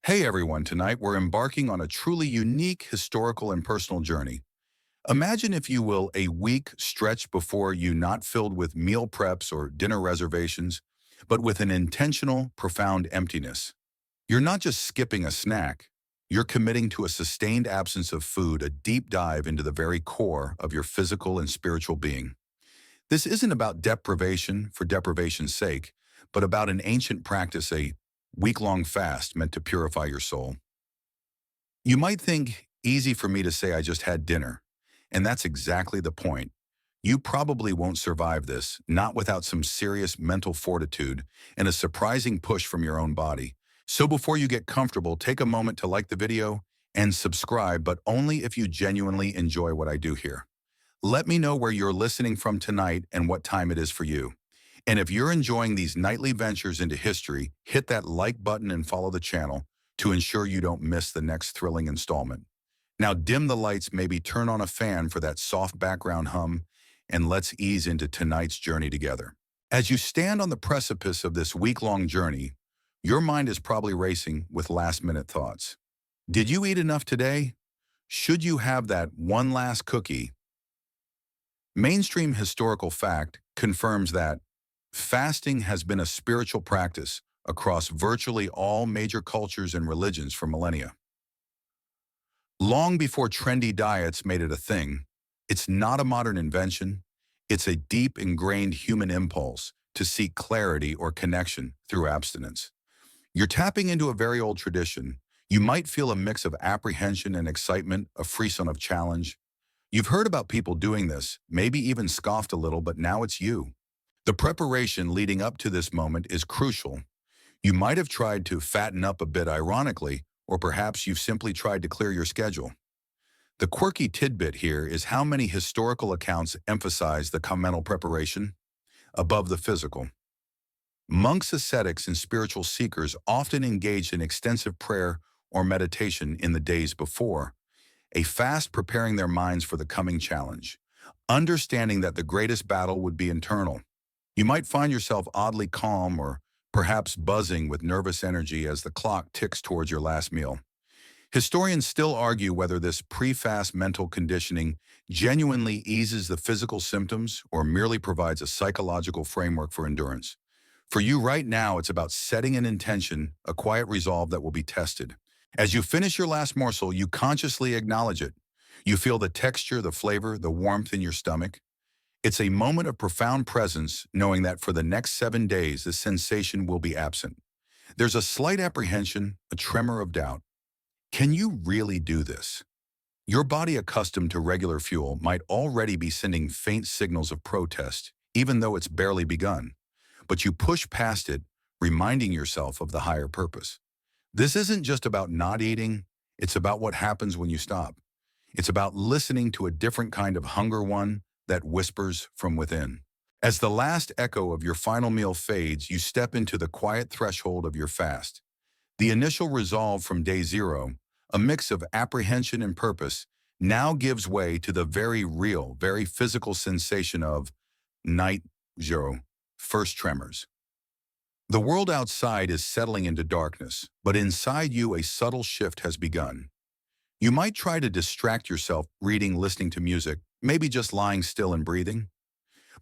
Hey everyone, tonight we're embarking on a truly unique historical and personal journey. Imagine, if you will, a week stretched before you not filled with meal preps or dinner reservations, but with an intentional, profound emptiness. You're not just skipping a snack, you're committing to a sustained absence of food, a deep dive into the very core of your physical and spiritual being. This isn't about deprivation for deprivation's sake, but about an ancient practice, a week-long fast meant to purify your soul. You might think, easy for me to say I just had dinner. And that's exactly the point. You probably won't survive this, not without some serious mental fortitude and a surprising push from your own body. So before you get comfortable, take a moment to like the video and subscribe, but only if you genuinely enjoy what I do here. Let me know where you're listening from tonight and what time it is for you. And if you're enjoying these nightly ventures into history, hit that like button and follow the channel to ensure you don't miss the next thrilling installment. Now dim the lights, maybe turn on a fan for that soft background hum, and let's ease into tonight's journey together. As you stand on the precipice of this week-long journey, your mind is probably racing with last-minute thoughts. Did you eat enough today? Should you have that one last cookie? Mainstream historical fact confirms that fasting has been a spiritual practice across virtually all major cultures and religions for millennia. Long before trendy diets made it a thing, it's not a modern invention, it's a deep ingrained human impulse to seek clarity or connection through abstinence. You're tapping into a very old tradition. You might feel a mix of apprehension and excitement, a frisson of challenge. You've heard about people doing this, maybe even scoffed a little, but now it's you. The preparation leading up to this moment is crucial. You might have tried to fatten up a bit ironically, or perhaps you've simply tried to clear your schedule. The quirky tidbit here is how many historical accounts emphasize the mental preparation above the physical. Monks, ascetics, and spiritual seekers often engaged in extensive prayer or meditation in the days before, a fast preparing their minds for the coming challenge, understanding that the greatest battle would be internal. You might find yourself oddly calm or perhaps buzzing with nervous energy as the clock ticks towards your last meal. Historians still argue whether this pre-fast mental conditioning genuinely eases the physical symptoms or merely provides a psychological framework for endurance. For you right now, it's about setting an intention, a quiet resolve that will be tested. As you finish your last morsel, you consciously acknowledge it. You feel the texture, the flavor, the warmth in your stomach. It's a moment of profound presence, knowing that for the next 7 days, the sensation will be absent. There's a slight apprehension, a tremor of doubt. Can you really do this? Your body, accustomed to regular fuel, might already be sending faint signals of protest, even though it's barely begun. But you push past it, reminding yourself of the higher purpose. This isn't just about not eating, it's about what happens when you stop. It's about listening to a different kind of hunger, one that whispers from within. As the last echo of your final meal fades, you step into the quiet threshold of your fast. The initial resolve from day zero, a mix of apprehension and purpose, now gives way to the very real, very physical sensation of night zero, first tremors. The world outside is settling into darkness, but inside you a subtle shift has begun. You might try to distract yourself reading, listening to music, maybe just lying still and breathing.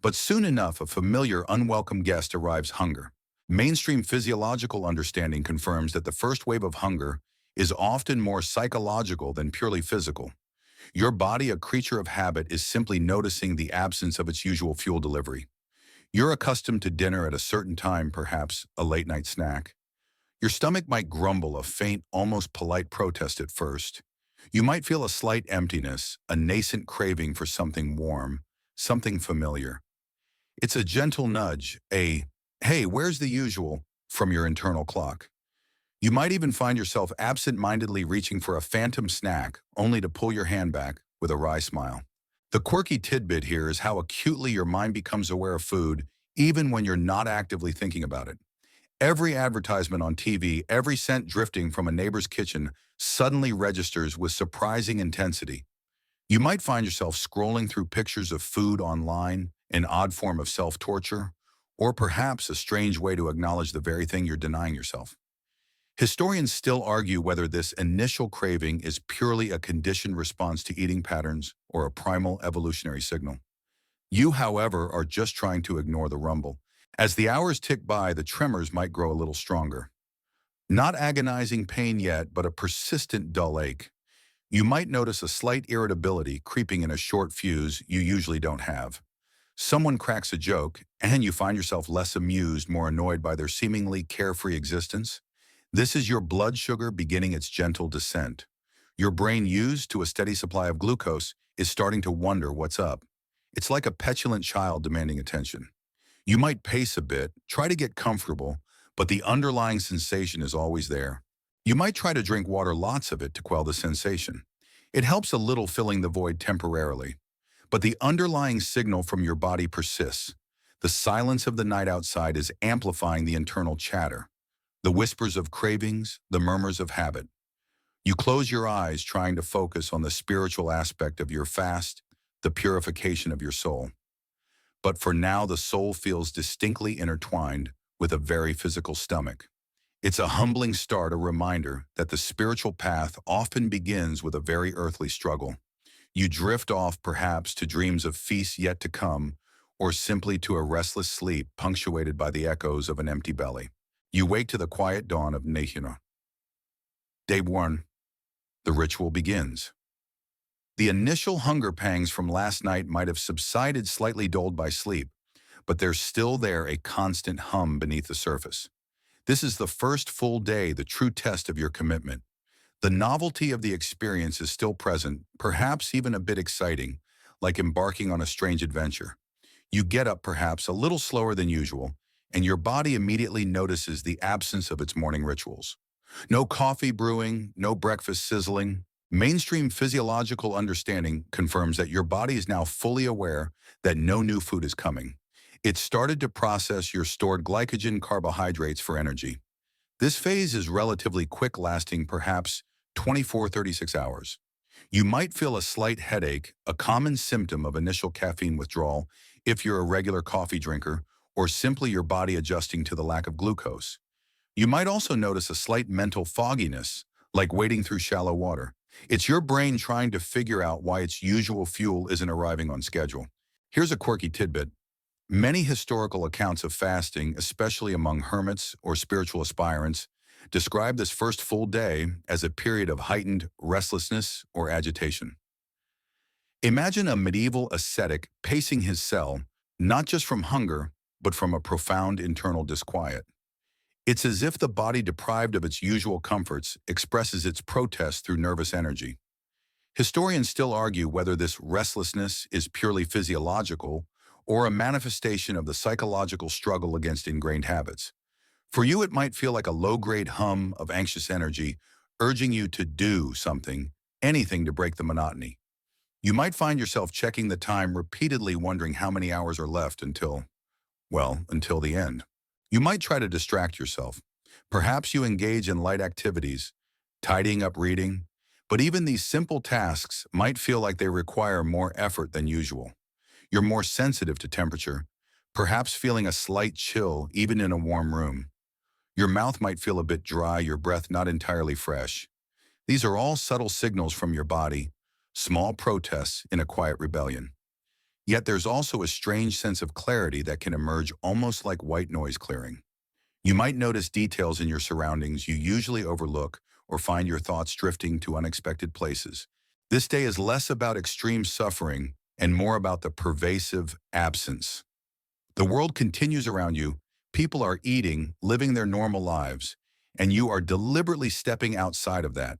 But soon enough, a familiar, unwelcome guest arrives: hunger. Mainstream physiological understanding confirms that the first wave of hunger is often more psychological than purely physical. Your body, a creature of habit, is simply noticing the absence of its usual fuel delivery. You're accustomed to dinner at a certain time, perhaps a late-night snack. Your stomach might grumble, a faint, almost polite protest at first. You might feel a slight emptiness, a nascent craving for something warm, something familiar. It's a gentle nudge, "Hey, where's the usual?" from your internal clock. You might even find yourself absent-mindedly reaching for a phantom snack, only to pull your hand back with a wry smile. The quirky tidbit here is how acutely your mind becomes aware of food, even when you're not actively thinking about it. Every advertisement on TV, every scent drifting from a neighbor's kitchen suddenly registers with surprising intensity. You might find yourself scrolling through pictures of food online, an odd form of self-torture, or perhaps a strange way to acknowledge the very thing you're denying yourself. Historians still argue whether this initial craving is purely a conditioned response to eating patterns or a primal evolutionary signal. You, however, are just trying to ignore the rumble. As the hours tick by, the tremors might grow a little stronger. Not agonizing pain yet, but a persistent dull ache. You might notice a slight irritability creeping in a short fuse you usually don't have. Someone cracks a joke, and you find yourself less amused, more annoyed by their seemingly carefree existence. This is your blood sugar beginning its gentle descent. Your brain, used to a steady supply of glucose, is starting to wonder what's up. It's like a petulant child demanding attention. You might pace a bit, try to get comfortable, but the underlying sensation is always there. You might try to drink water, lots of it, to quell the sensation. It helps a little, filling the void temporarily. But the underlying signal from your body persists. The silence of the night outside is amplifying the internal chatter, the whispers of cravings, the murmurs of habit. You close your eyes, trying to focus on the spiritual aspect of your fast, the purification of your soul. But for now, the soul feels distinctly intertwined with a very physical stomach. It's a humbling start, a reminder that the spiritual path often begins with a very earthly struggle. You drift off, perhaps, to dreams of feasts yet to come, or simply to a restless sleep punctuated by the echoes of an empty belly. You wake to the quiet dawn of Nahina. Day 1. The ritual begins. The initial hunger pangs from last night might have subsided, slightly dulled by sleep, but there's still there, a constant hum beneath the surface. This is the first full day, the true test of your commitment. The novelty of the experience is still present, perhaps even a bit exciting, like embarking on a strange adventure. You get up perhaps a little slower than usual, and your body immediately notices the absence of its morning rituals. No coffee brewing, no breakfast sizzling. Mainstream physiological understanding confirms that your body is now fully aware that no new food is coming. It started to process your stored glycogen, carbohydrates, for energy. This phase is relatively quick, lasting perhaps 24-36 hours. You might feel a slight headache, a common symptom of initial caffeine withdrawal if you're a regular coffee drinker, or simply your body adjusting to the lack of glucose. You might also notice a slight mental fogginess, like wading through shallow water. It's your brain trying to figure out why its usual fuel isn't arriving on schedule. Here's a quirky tidbit. Many historical accounts of fasting, especially among hermits or spiritual aspirants, describe this first full day as a period of heightened restlessness or agitation. Imagine a medieval ascetic pacing his cell, not just from hunger, but from a profound internal disquiet. It's as if the body, deprived of its usual comforts, expresses its protest through nervous energy. Historians still argue whether this restlessness is purely physiological or a manifestation of the psychological struggle against ingrained habits. For you, it might feel like a low-grade hum of anxious energy, urging you to do something, anything to break the monotony. You might find yourself checking the time repeatedly, wondering how many hours are left until the end. You might try to distract yourself. Perhaps you engage in light activities, tidying up, reading, but even these simple tasks might feel like they require more effort than usual. You're more sensitive to temperature, perhaps feeling a slight chill even in a warm room. Your mouth might feel a bit dry, your breath not entirely fresh. These are all subtle signals from your body, small protests in a quiet rebellion. Yet there's also a strange sense of clarity that can emerge, almost like white noise clearing. You might notice details in your surroundings you usually overlook, or find your thoughts drifting to unexpected places. This day is less about extreme suffering and more about the pervasive absence. The world continues around you, people are eating, living their normal lives, and you are deliberately stepping outside of that.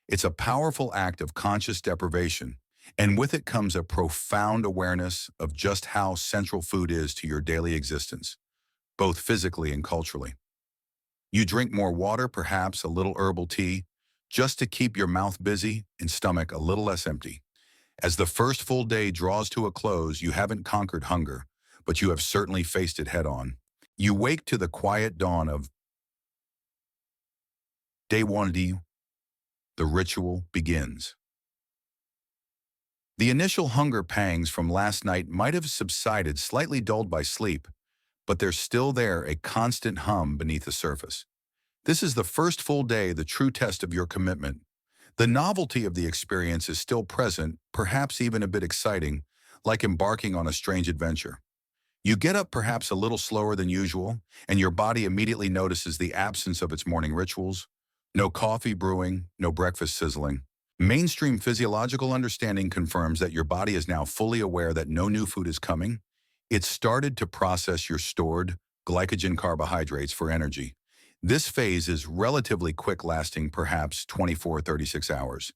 It's a powerful act of conscious deprivation, and with it comes a profound awareness of just how central food is to your daily existence, both physically and culturally. You drink more water, perhaps a little herbal tea, just to keep your mouth busy and stomach a little less empty. As the first full day draws to a close, you haven't conquered hunger, but you have certainly faced it head on. You wake to the quiet dawn of day 1. The ritual begins. The initial hunger pangs from last night might have subsided, slightly dulled by sleep, but there's still there, a constant hum beneath the surface. This is the first full day, the true test of your commitment. The novelty of the experience is still present, perhaps even a bit exciting, like embarking on a strange adventure. You get up perhaps a little slower than usual, and your body immediately notices the absence of its morning rituals. No coffee brewing, no breakfast sizzling. Mainstream physiological understanding confirms that your body is now fully aware that no new food is coming. It's started to process your stored glycogen carbohydrates for energy. This phase is relatively quick, lasting perhaps 24-36 hours.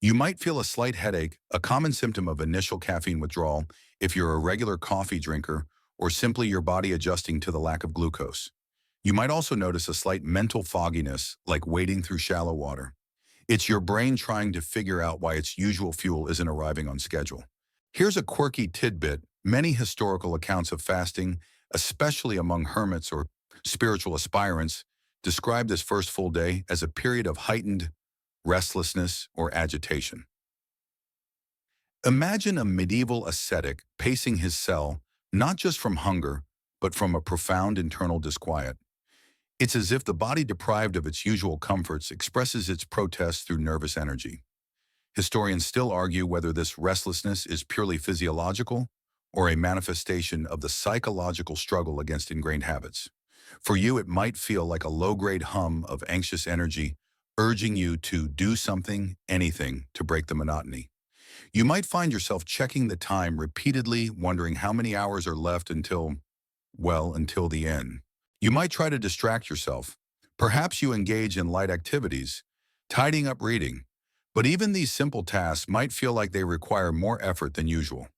You might feel a slight headache, a common symptom of initial caffeine withdrawal if you're a regular coffee drinker, or simply your body adjusting to the lack of glucose. You might also notice a slight mental fogginess, like wading through shallow water. It's your brain trying to figure out why its usual fuel isn't arriving on schedule. Here's a quirky tidbit. Many historical accounts of fasting, especially among hermits or spiritual aspirants, describe this first full day as a period of heightened restlessness or agitation. Imagine a medieval ascetic pacing his cell, not just from hunger, but from a profound internal disquiet. It's as if the body deprived of its usual comforts expresses its protest through nervous energy. Historians still argue whether this restlessness is purely physiological or a manifestation of the psychological struggle against ingrained habits. For you, it might feel like a low-grade hum of anxious energy urging you to do something, anything, to break the monotony. You might find yourself checking the time repeatedly, wondering how many hours are left until the end. You might try to distract yourself. Perhaps you engage in light activities, tidying up, reading. But even these simple tasks might feel like they require more effort than usual.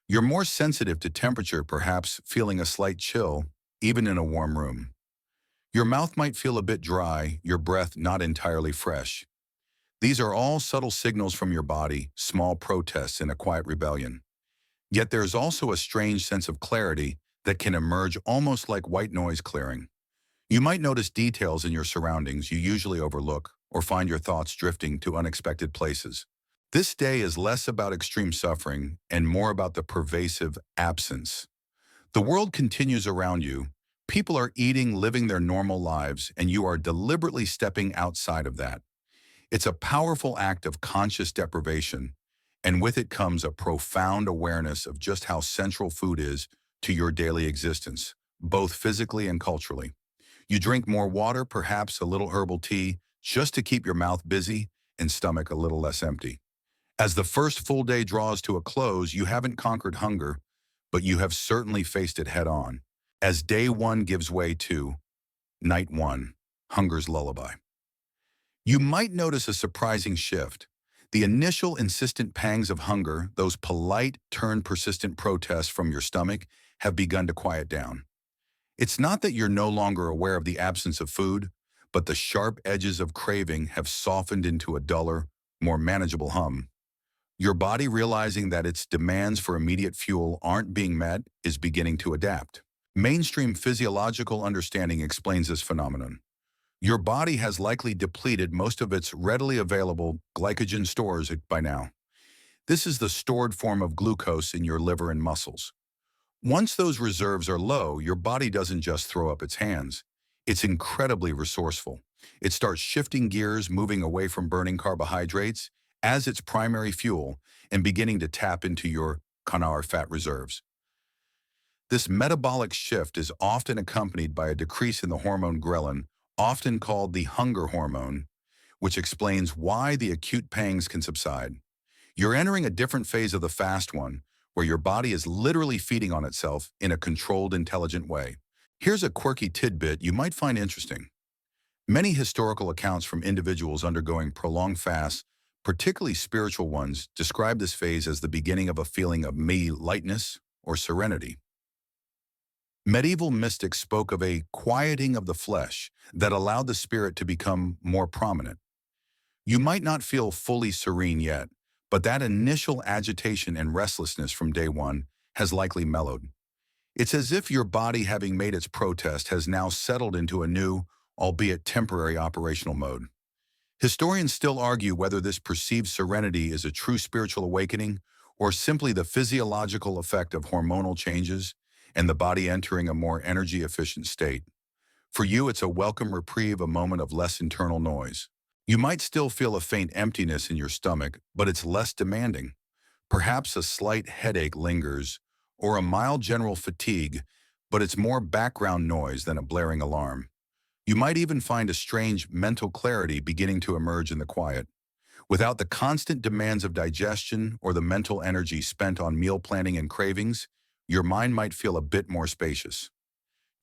You're more sensitive to temperature, perhaps feeling a slight chill, even in a warm room. Your mouth might feel a bit dry, your breath not entirely fresh. These are all subtle signals from your body, small protests in a quiet rebellion. Yet there's also a strange sense of clarity that can emerge, almost like white noise clearing. You might notice details in your surroundings you usually overlook, or find your thoughts drifting to unexpected places. This day is less about extreme suffering and more about the pervasive absence. The world continues around you. People are eating, living their normal lives, and you are deliberately stepping outside of that. It's a powerful act of conscious deprivation, and with it comes a profound awareness of just how central food is to your daily existence, both physically and culturally. You drink more water, perhaps a little herbal tea, just to keep your mouth busy and stomach a little less empty. As the first full day draws to a close, you haven't conquered hunger, but you have certainly faced it head on. As day one gives way to night one, hunger's lullaby. You might notice a surprising shift. The initial insistent pangs of hunger, those polite turned persistent protests from your stomach, have begun to quiet down. It's not that you're no longer aware of the absence of food, but the sharp edges of craving have softened into a duller, more manageable hum. Your body, realizing that its demands for immediate fuel aren't being met, is beginning to adapt. Mainstream physiological understanding explains this phenomenon. Your body has likely depleted most of its readily available glycogen stores by now. This is the stored form of glucose in your liver and muscles. Once those reserves are low, your body doesn't just throw up its hands. It's incredibly resourceful. It starts shifting gears, moving away from burning carbohydrates as its primary fuel and beginning to tap into your fat reserves. This metabolic shift is often accompanied by a decrease in the hormone ghrelin, often called the hunger hormone, which explains why the acute pangs can subside. You're entering a different phase of the fast one, where your body is literally feeding on itself in a controlled, intelligent way. Here's a quirky tidbit you might find interesting. Many historical accounts from individuals undergoing prolonged fasts, particularly spiritual ones, describe this phase as the beginning of a feeling of lightness or serenity. Medieval mystics spoke of a quieting of the flesh that allowed the spirit to become more prominent. You might not feel fully serene yet, but that initial agitation and restlessness from day one has likely mellowed. It's as if your body, having made its protest, has now settled into a new, albeit temporary, operational mode. Historians still argue whether this perceived serenity is a true spiritual awakening or simply the physiological effect of hormonal changes and the body entering a more energy-efficient state. For you, it's a welcome reprieve, a moment of less internal noise. You might still feel a faint emptiness in your stomach, but it's less demanding. Perhaps a slight headache lingers, or a mild general fatigue, but it's more background noise than a blaring alarm. You might even find a strange mental clarity beginning to emerge in the quiet. Without the constant demands of digestion or the mental energy spent on meal planning and cravings, your mind might feel a bit more spacious.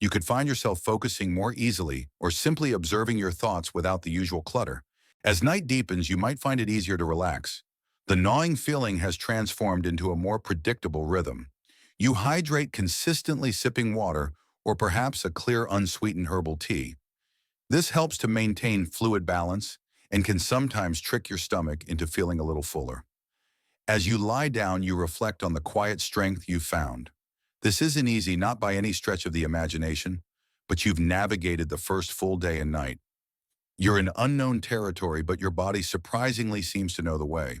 You could find yourself focusing more easily or simply observing your thoughts without the usual clutter. As night deepens, you might find it easier to relax. The gnawing feeling has transformed into a more predictable rhythm. You hydrate consistently, sipping water or perhaps a clear, unsweetened herbal tea. This helps to maintain fluid balance and can sometimes trick your stomach into feeling a little fuller. As you lie down, you reflect on the quiet strength you've found. This isn't easy, not by any stretch of the imagination, but you've navigated the first full day and night. You're in unknown territory, but your body surprisingly seems to know the way.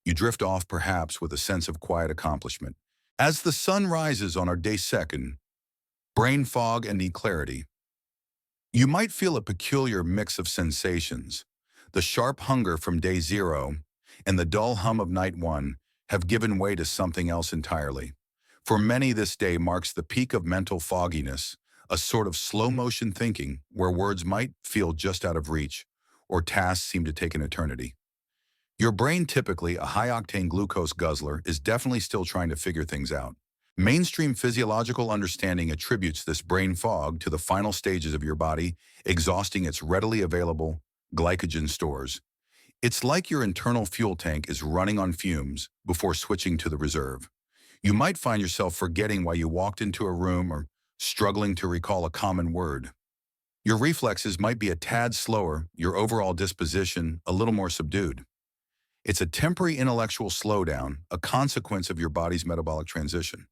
You drift off perhaps with a sense of quiet accomplishment. As the sun rises on our day second, brain fog and clarity, you might feel a peculiar mix of sensations. The sharp hunger from day zero and the dull hum of night one have given way to something else entirely. For many, this day marks the peak of mental fogginess, a sort of slow-motion thinking where words might feel just out of reach or tasks seem to take an eternity. Your brain, typically a high-octane glucose guzzler, is definitely still trying to figure things out. Mainstream physiological understanding attributes this brain fog to the final stages of your body exhausting its readily available glycogen stores. It's like your internal fuel tank is running on fumes before switching to the reserve. You might find yourself forgetting why you walked into a room or struggling to recall a common word. Your reflexes might be a tad slower, your overall disposition a little more subdued. It's a temporary intellectual slowdown, a consequence of your body's metabolic transition.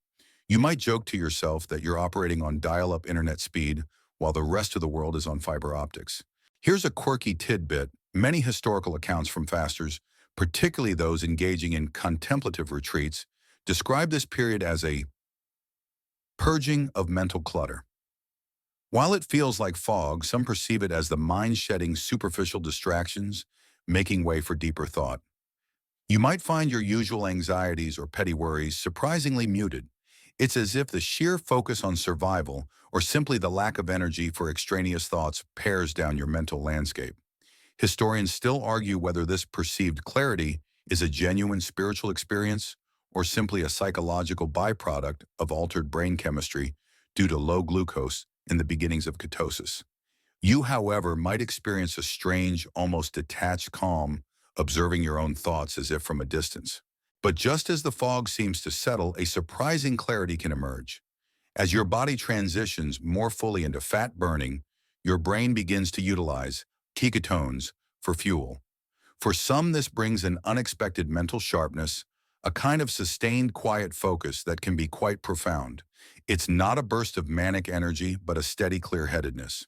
You might joke to yourself that you're operating on dial-up internet speed while the rest of the world is on fiber optics. Here's a quirky tidbit. Many historical accounts from fasters, particularly those engaging in contemplative retreats, describe this period as a purging of mental clutter. While it feels like fog, some perceive it as the mind shedding superficial distractions, making way for deeper thought. You might find your usual anxieties or petty worries surprisingly muted. It's as if the sheer focus on survival or simply the lack of energy for extraneous thoughts pares down your mental landscape. Historians still argue whether this perceived clarity is a genuine spiritual experience or simply a psychological byproduct of altered brain chemistry due to low glucose in the beginnings of ketosis. You, however, might experience a strange, almost detached calm, observing your own thoughts as if from a distance. But just as the fog seems to settle, a surprising clarity can emerge. As your body transitions more fully into fat burning, your brain begins to utilize ketones for fuel. For some, this brings an unexpected mental sharpness, a kind of sustained quiet focus that can be quite profound. It's not a burst of manic energy, but a steady clear-headedness.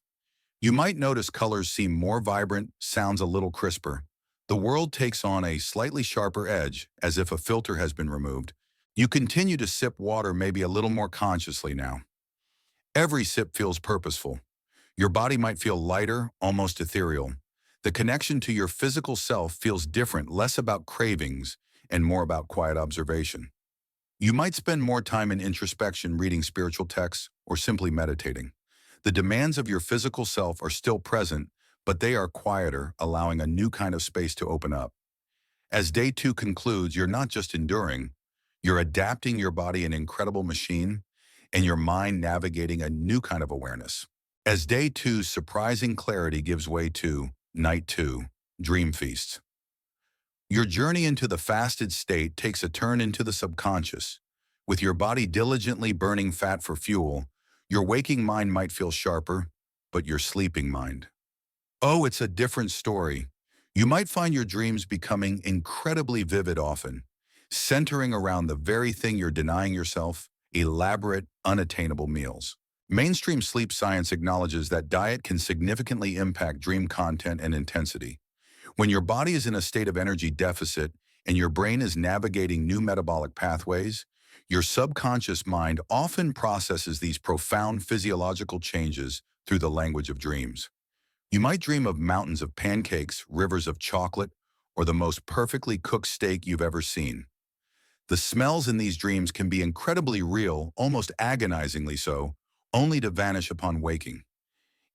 You might notice colors seem more vibrant, sounds a little crisper. The world takes on a slightly sharper edge, as if a filter has been removed. You continue to sip water maybe a little more consciously now. Every sip feels purposeful. Your body might feel lighter, almost ethereal. The connection to your physical self feels different, less about cravings and more about quiet observation. You might spend more time in introspection, reading spiritual texts, or simply meditating. The demands of your physical self are still present, but they are quieter, allowing a new kind of space to open up. As day two concludes, you're not just enduring, you're adapting your body an incredible machine, and your mind navigating a new kind of awareness. As day two's surprising clarity gives way to night two, dream feasts. Your journey into the fasted state takes a turn into the subconscious. With your body diligently burning fat for fuel, your waking mind might feel sharper, but your sleeping mind, oh, it's a different story. You might find your dreams becoming incredibly vivid often, centering around the very thing you're denying yourself, elaborate, unattainable meals. Mainstream sleep science acknowledges that diet can significantly impact dream content and intensity. When your body is in a state of energy deficit and your brain is navigating new metabolic pathways, your subconscious mind often processes these profound physiological changes through the language of dreams. You might dream of mountains of pancakes, rivers of chocolate, or the most perfectly cooked steak you've ever seen. The smells in these dreams can be incredibly real, almost agonizingly so, only to vanish upon waking.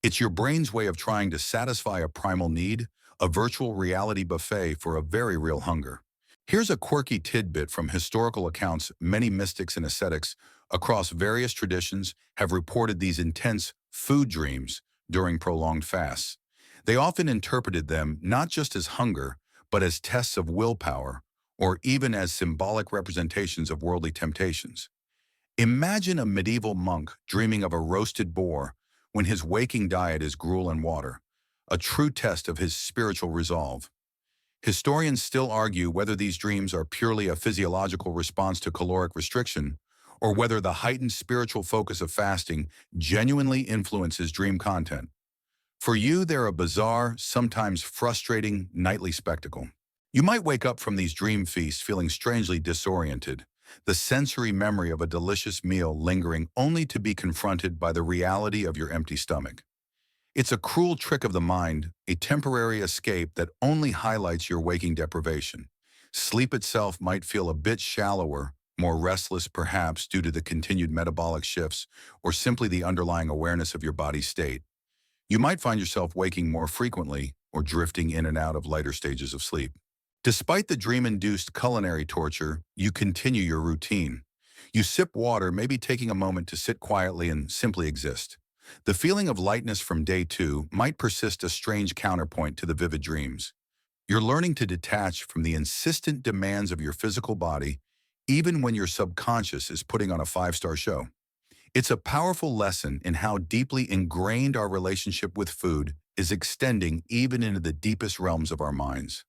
It's your brain's way of trying to satisfy a primal need, a virtual reality buffet for a very real hunger. Here's a quirky tidbit from historical accounts. Many mystics and ascetics across various traditions have reported these intense food dreams during prolonged fasts. They often interpreted them not just as hunger, but as tests of willpower, or even as symbolic representations of worldly temptations. Imagine a medieval monk dreaming of a roasted boar when his waking diet is gruel and water, a true test of his spiritual resolve. Historians still argue whether these dreams are purely a physiological response to caloric restriction, or whether the heightened spiritual focus of fasting genuinely influences dream content. For you, they're a bizarre, sometimes frustrating, nightly spectacle. You might wake up from these dream feasts feeling strangely disoriented, the sensory memory of a delicious meal lingering only to be confronted by the reality of your empty stomach. It's a cruel trick of the mind, a temporary escape that only highlights your waking deprivation. Sleep itself might feel a bit shallower, more restless perhaps due to the continued metabolic shifts or simply the underlying awareness of your body's state. You might find yourself waking more frequently or drifting in and out of lighter stages of sleep. Despite the dream-induced culinary torture, you continue your routine. You sip water, maybe taking a moment to sit quietly and simply exist. The feeling of lightness from day two might persist, a strange counterpoint to the vivid dreams. You're learning to detach from the insistent demands of your physical body, even when your subconscious is putting on a five-star show. It's a powerful lesson in how deeply ingrained our relationship with food is extending even into the deepest realms of our minds.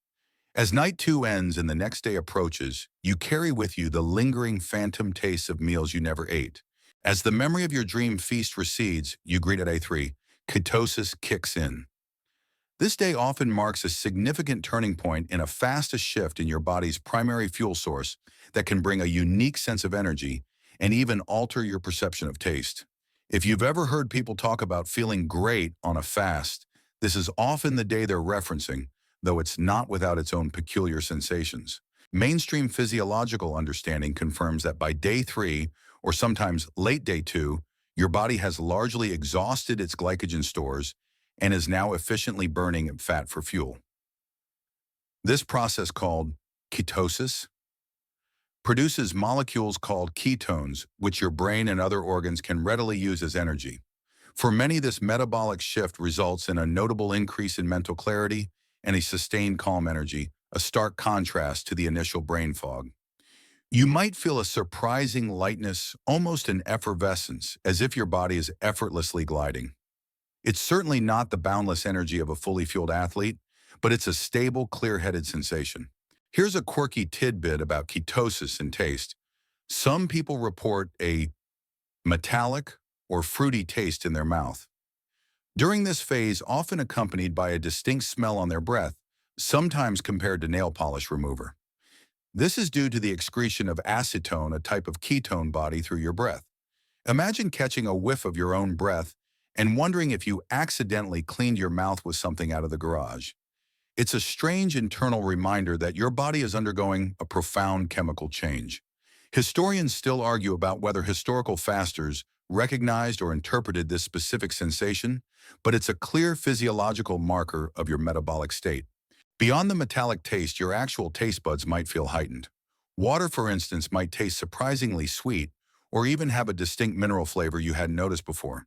As night two ends and the next day approaches, you carry with you the lingering phantom tastes of meals you never ate. As the memory of your dream feast recedes, you greet at day three. Ketosis kicks in. This day often marks a significant turning point in a fast shift in your body's primary fuel source that can bring a unique sense of energy and even alter your perception of taste. If you've ever heard people talk about feeling great on a fast, this is often the day they're referencing, though it's not without its own peculiar sensations. Mainstream physiological understanding confirms that by day three, or sometimes late day two, your body has largely exhausted its glycogen stores and is now efficiently burning fat for fuel. This process, called ketosis, produces molecules called ketones, which your brain and other organs can readily use as energy. For many, this metabolic shift results in a notable increase in mental clarity and a sustained calm energy, a stark contrast to the initial brain fog. You might feel a surprising lightness, almost an effervescence, as if your body is effortlessly gliding. It's certainly not the boundless energy of a fully fueled athlete, but it's a stable, clear-headed sensation. Here's a quirky tidbit about ketosis and taste. Some people report a metallic or fruity taste in their mouth. During this phase, often accompanied by a distinct smell on their breath, sometimes compared to nail polish remover. This is due to the excretion of acetone, a type of ketone body, through your breath. Imagine catching a whiff of your own breath and wondering if you accidentally cleaned your mouth with something out of the garage. It's a strange internal reminder that your body is undergoing a profound chemical change. Historians still argue about whether historical fasters recognized or interpreted this specific sensation, but it's a clear physiological marker of your metabolic state. Beyond the metallic taste, your actual taste buds might feel heightened. Water, for instance, might taste surprisingly sweet or even have a distinct mineral flavor you hadn't noticed before.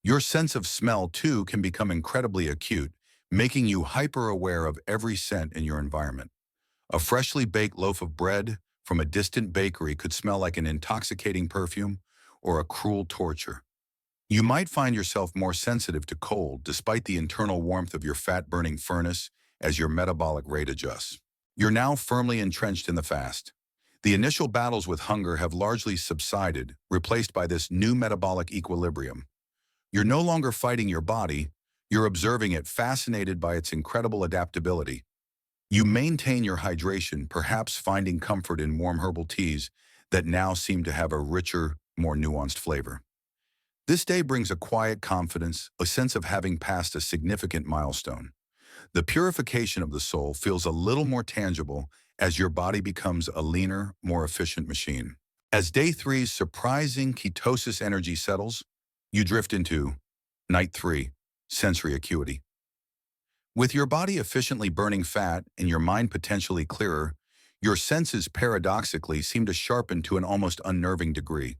Your sense of smell, too, can become incredibly acute, making you hyper-aware of every scent in your environment. A freshly baked loaf of bread from a distant bakery could smell like an intoxicating perfume or a cruel torture. You might find yourself more sensitive to cold despite the internal warmth of your fat-burning furnace as your metabolic rate adjusts. You're now firmly entrenched in the fast. The initial battles with hunger have largely subsided, replaced by this new metabolic equilibrium. You're no longer fighting your body, you're observing it, fascinated by its incredible adaptability. You maintain your hydration, perhaps finding comfort in warm herbal teas that now seem to have a richer, more nuanced flavor. This day brings a quiet confidence, a sense of having passed a significant milestone. The purification of the soul feels a little more tangible as your body becomes a leaner, more efficient machine. As day three's surprising ketosis energy settles, you drift into night three, sensory acuity. With your body efficiently burning fat and your mind potentially clearer, your senses paradoxically seem to sharpen to an almost unnerving degree.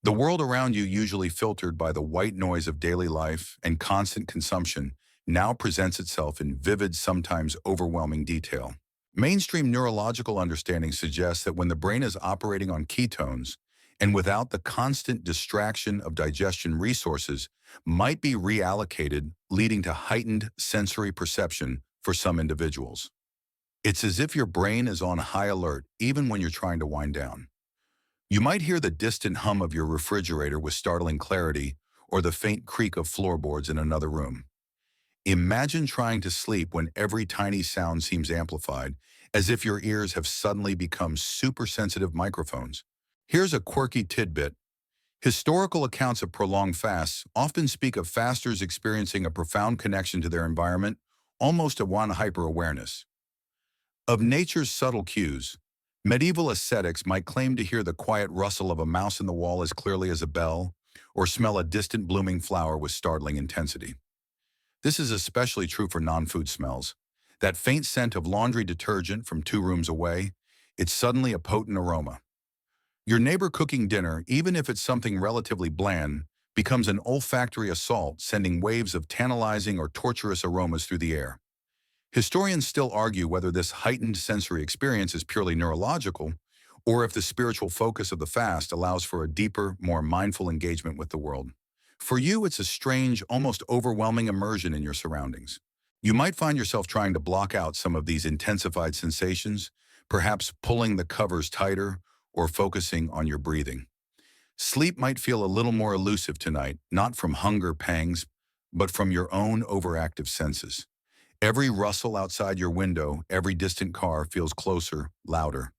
The world around you, usually filtered by the white noise of daily life and constant consumption, now presents itself in vivid, sometimes overwhelming detail. Mainstream neurological understanding suggests that when the brain is operating on ketones and without the constant distraction of digestion, resources might be reallocated, leading to heightened sensory perception for some individuals. It's as if your brain is on high alert even when you're trying to wind down. You might hear the distant hum of your refrigerator with startling clarity, or the faint creak of floorboards in another room. Imagine trying to sleep when every tiny sound seems amplified, as if your ears have suddenly become super-sensitive microphones. Here's a quirky tidbit. Historical accounts of prolonged fasts often speak of fasters experiencing a profound connection to their environment, almost a one hyper-awareness of nature's subtle cues. Medieval ascetics might claim to hear the quiet rustle of a mouse in the wall as clearly as a bell, or smell a distant blooming flower with startling intensity. This is especially true for non-food smells. That faint scent of laundry detergent from 2 rooms away, it's suddenly a potent aroma. Your neighbor cooking dinner, even if it's something relatively bland, becomes an olfactory assault, sending waves of tantalizing or torturous aromas through the air. Historians still argue whether this heightened sensory experience is purely neurological, or if the spiritual focus of the fast allows for a deeper, more mindful engagement with the world. For you, it's a strange, almost overwhelming immersion in your surroundings. You might find yourself trying to block out some of these intensified sensations, perhaps pulling the covers tighter or focusing on your breathing. Sleep might feel a little more elusive tonight, not from hunger pangs, but from your own overactive senses. Every rustle outside your window, every distant car feels closer, louder.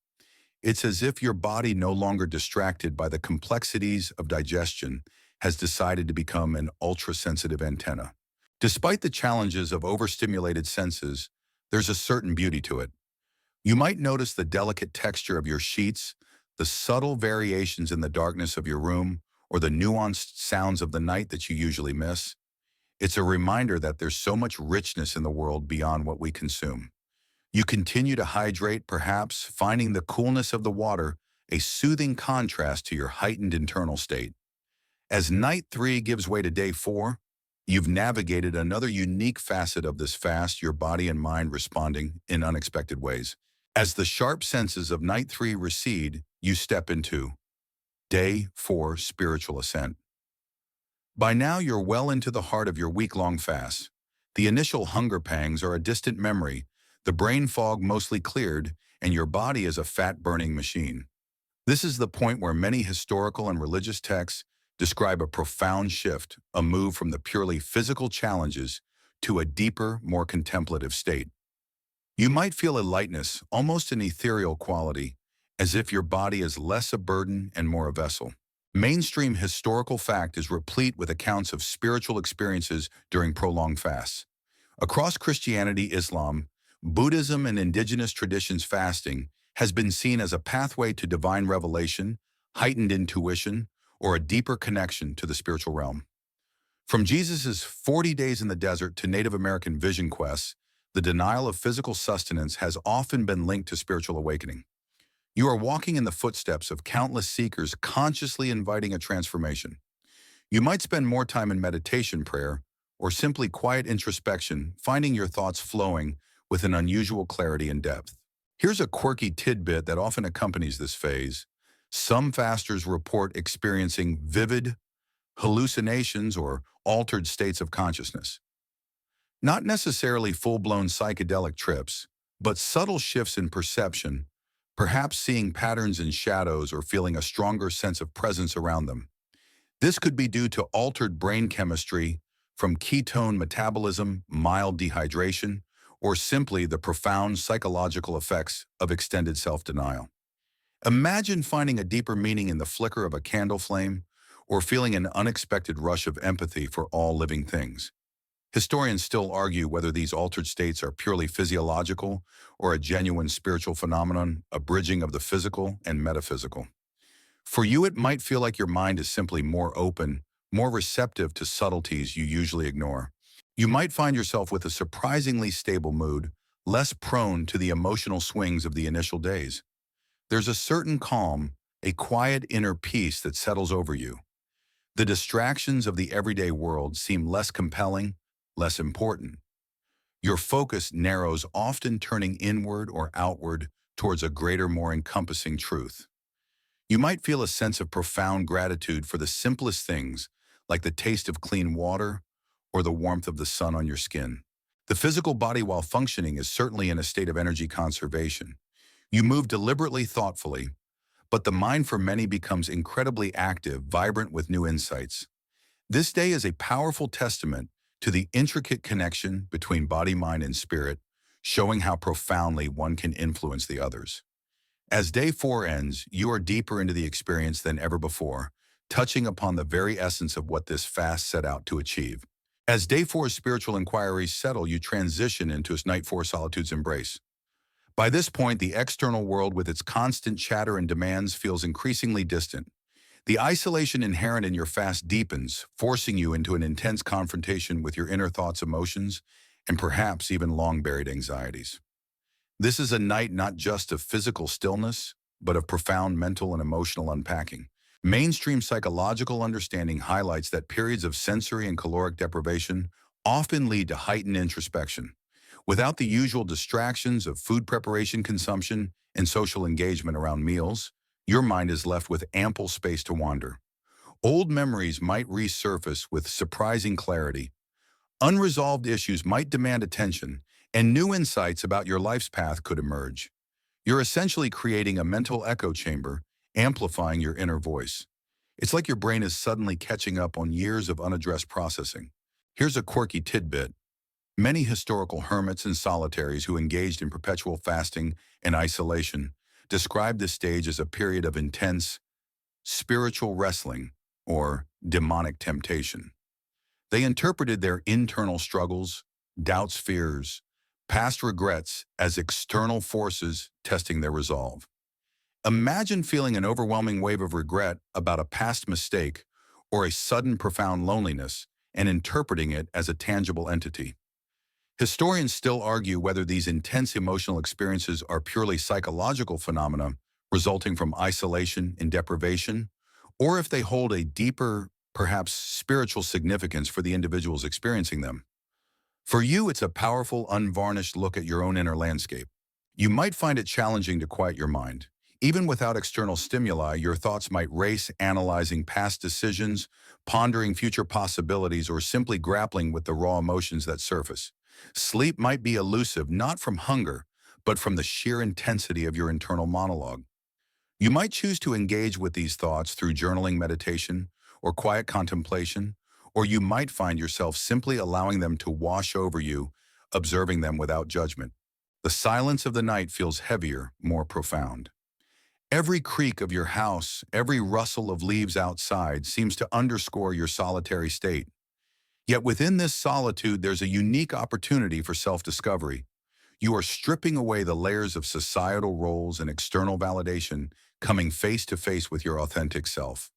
It's as if your body, no longer distracted by the complexities of digestion, has decided to become an ultra-sensitive antenna. Despite the challenges of overstimulated senses, there's a certain beauty to it. You might notice the delicate texture of your sheets, the subtle variations in the darkness of your room, or the nuanced sounds of the night that you usually miss. It's a reminder that there's so much richness in the world beyond what we consume. You continue to hydrate, perhaps finding the coolness of the water a soothing contrast to your heightened internal state. As night 3 gives way to day 4, you've navigated another unique facet of this fast, your body and mind responding in unexpected ways. As the sharp senses of night 3 recede, you step into day 4, spiritual ascent. By now, you're well into the heart of your week-long fast. The initial hunger pangs are a distant memory, the brain fog mostly cleared, and your body is a fat-burning machine. This is the point where many historical and religious texts describe a profound shift, a move from the purely physical challenges to a deeper, more contemplative state. You might feel a lightness, almost an ethereal quality, as if your body is less a burden and more a vessel. Mainstream historical fact is replete with accounts of spiritual experiences during prolonged fasts. Across Christianity, Islam, Buddhism, and indigenous traditions, fasting has been seen as a pathway to divine revelation, heightened intuition, or a deeper connection to the spiritual realm. From Jesus' 40 days in the desert to Native American vision quests, the denial of physical sustenance has often been linked to spiritual awakening. You are walking in the footsteps of countless seekers consciously inviting a transformation. You might spend more time in meditation, prayer, or simply quiet introspection, finding your thoughts flowing with an unusual clarity and depth. Here's a quirky tidbit that often accompanies this phase. Some fasters report experiencing vivid hallucinations or altered states of consciousness. Not necessarily full-blown psychedelic trips, but subtle shifts in perception, perhaps seeing patterns in shadows or feeling a stronger sense of presence around them. This could be due to altered brain chemistry from ketone metabolism, mild dehydration, or simply the profound psychological effects of extended self-denial. Imagine finding a deeper meaning in the flicker of a candle flame, or feeling an unexpected rush of empathy for all living things. Historians still argue whether these altered states are purely physiological or a genuine spiritual phenomenon, a bridging of the physical and metaphysical. For you, it might feel like your mind is simply more open, more receptive to subtleties you usually ignore. You might find yourself with a surprisingly stable mood, less prone to the emotional swings of the initial days. There's a certain calm, a quiet inner peace that settles over you. The distractions of the everyday world seem less compelling, less important. Your focus narrows, often turning inward or outward towards a greater, more encompassing truth. You might feel a sense of profound gratitude for the simplest things, like the taste of clean water or the warmth of the sun on your skin. The physical body, while functioning, is certainly in a state of energy conservation. You move deliberately, thoughtfully, but the mind for many becomes incredibly active, vibrant with new insights. This day is a powerful testament to the intricate connection between body, mind, and spirit, showing how profoundly one can influence the others. As day 4 ends, you are deeper into the experience than ever before, touching upon the very essence of what this fast set out to achieve. As day 4's spiritual inquiries settle, you transition into night 4 solitude's embrace. By this point, the external world with its constant chatter and demands feels increasingly distant. The isolation inherent in your fast deepens, forcing you into an intense confrontation with your inner thoughts, emotions, and perhaps even long-buried anxieties. This is a night not just of physical stillness, but of profound mental and emotional unpacking. Mainstream psychological understanding highlights that periods of sensory and caloric deprivation often lead to heightened introspection. Without the usual distractions of food preparation, consumption, and social engagement around meals, your mind is left with ample space to wander. Old memories might resurface with surprising clarity. Unresolved issues might demand attention, and new insights about your life's path could emerge. You're essentially creating a mental echo chamber, amplifying your inner voice. It's like your brain is suddenly catching up on years of unaddressed processing. Here's a quirky tidbit. Many historical hermits and solitaries who engaged in perpetual fasting and isolation described this stage as a period of intense spiritual wrestling or demonic temptation. They interpreted their internal struggles, doubts, fears, past regrets as external forces testing their resolve. Imagine feeling an overwhelming wave of regret about a past mistake or a sudden profound loneliness and interpreting it as a tangible entity. Historians still argue whether these intense emotional experiences are purely psychological phenomena resulting from isolation and deprivation, or if they hold a deeper, perhaps spiritual significance for the individuals experiencing them. For you, it's a powerful, unvarnished look at your own inner landscape. You might find it challenging to quiet your mind. Even without external stimuli, your thoughts might race, analyzing past decisions, pondering future possibilities, or simply grappling with the raw emotions that surface. Sleep might be elusive, not from hunger, but from the sheer intensity of your internal monologue. You might choose to engage with these thoughts through journaling, meditation, or quiet contemplation, or you might find yourself simply allowing them to wash over you, observing them without judgment. The silence of the night feels heavier, more profound. Every creak of your house, every rustle of leaves outside seems to underscore your solitary state. Yet within this solitude, there's a unique opportunity for self-discovery. You are stripping away the layers of societal roles and external validation, coming face to face with your authentic self.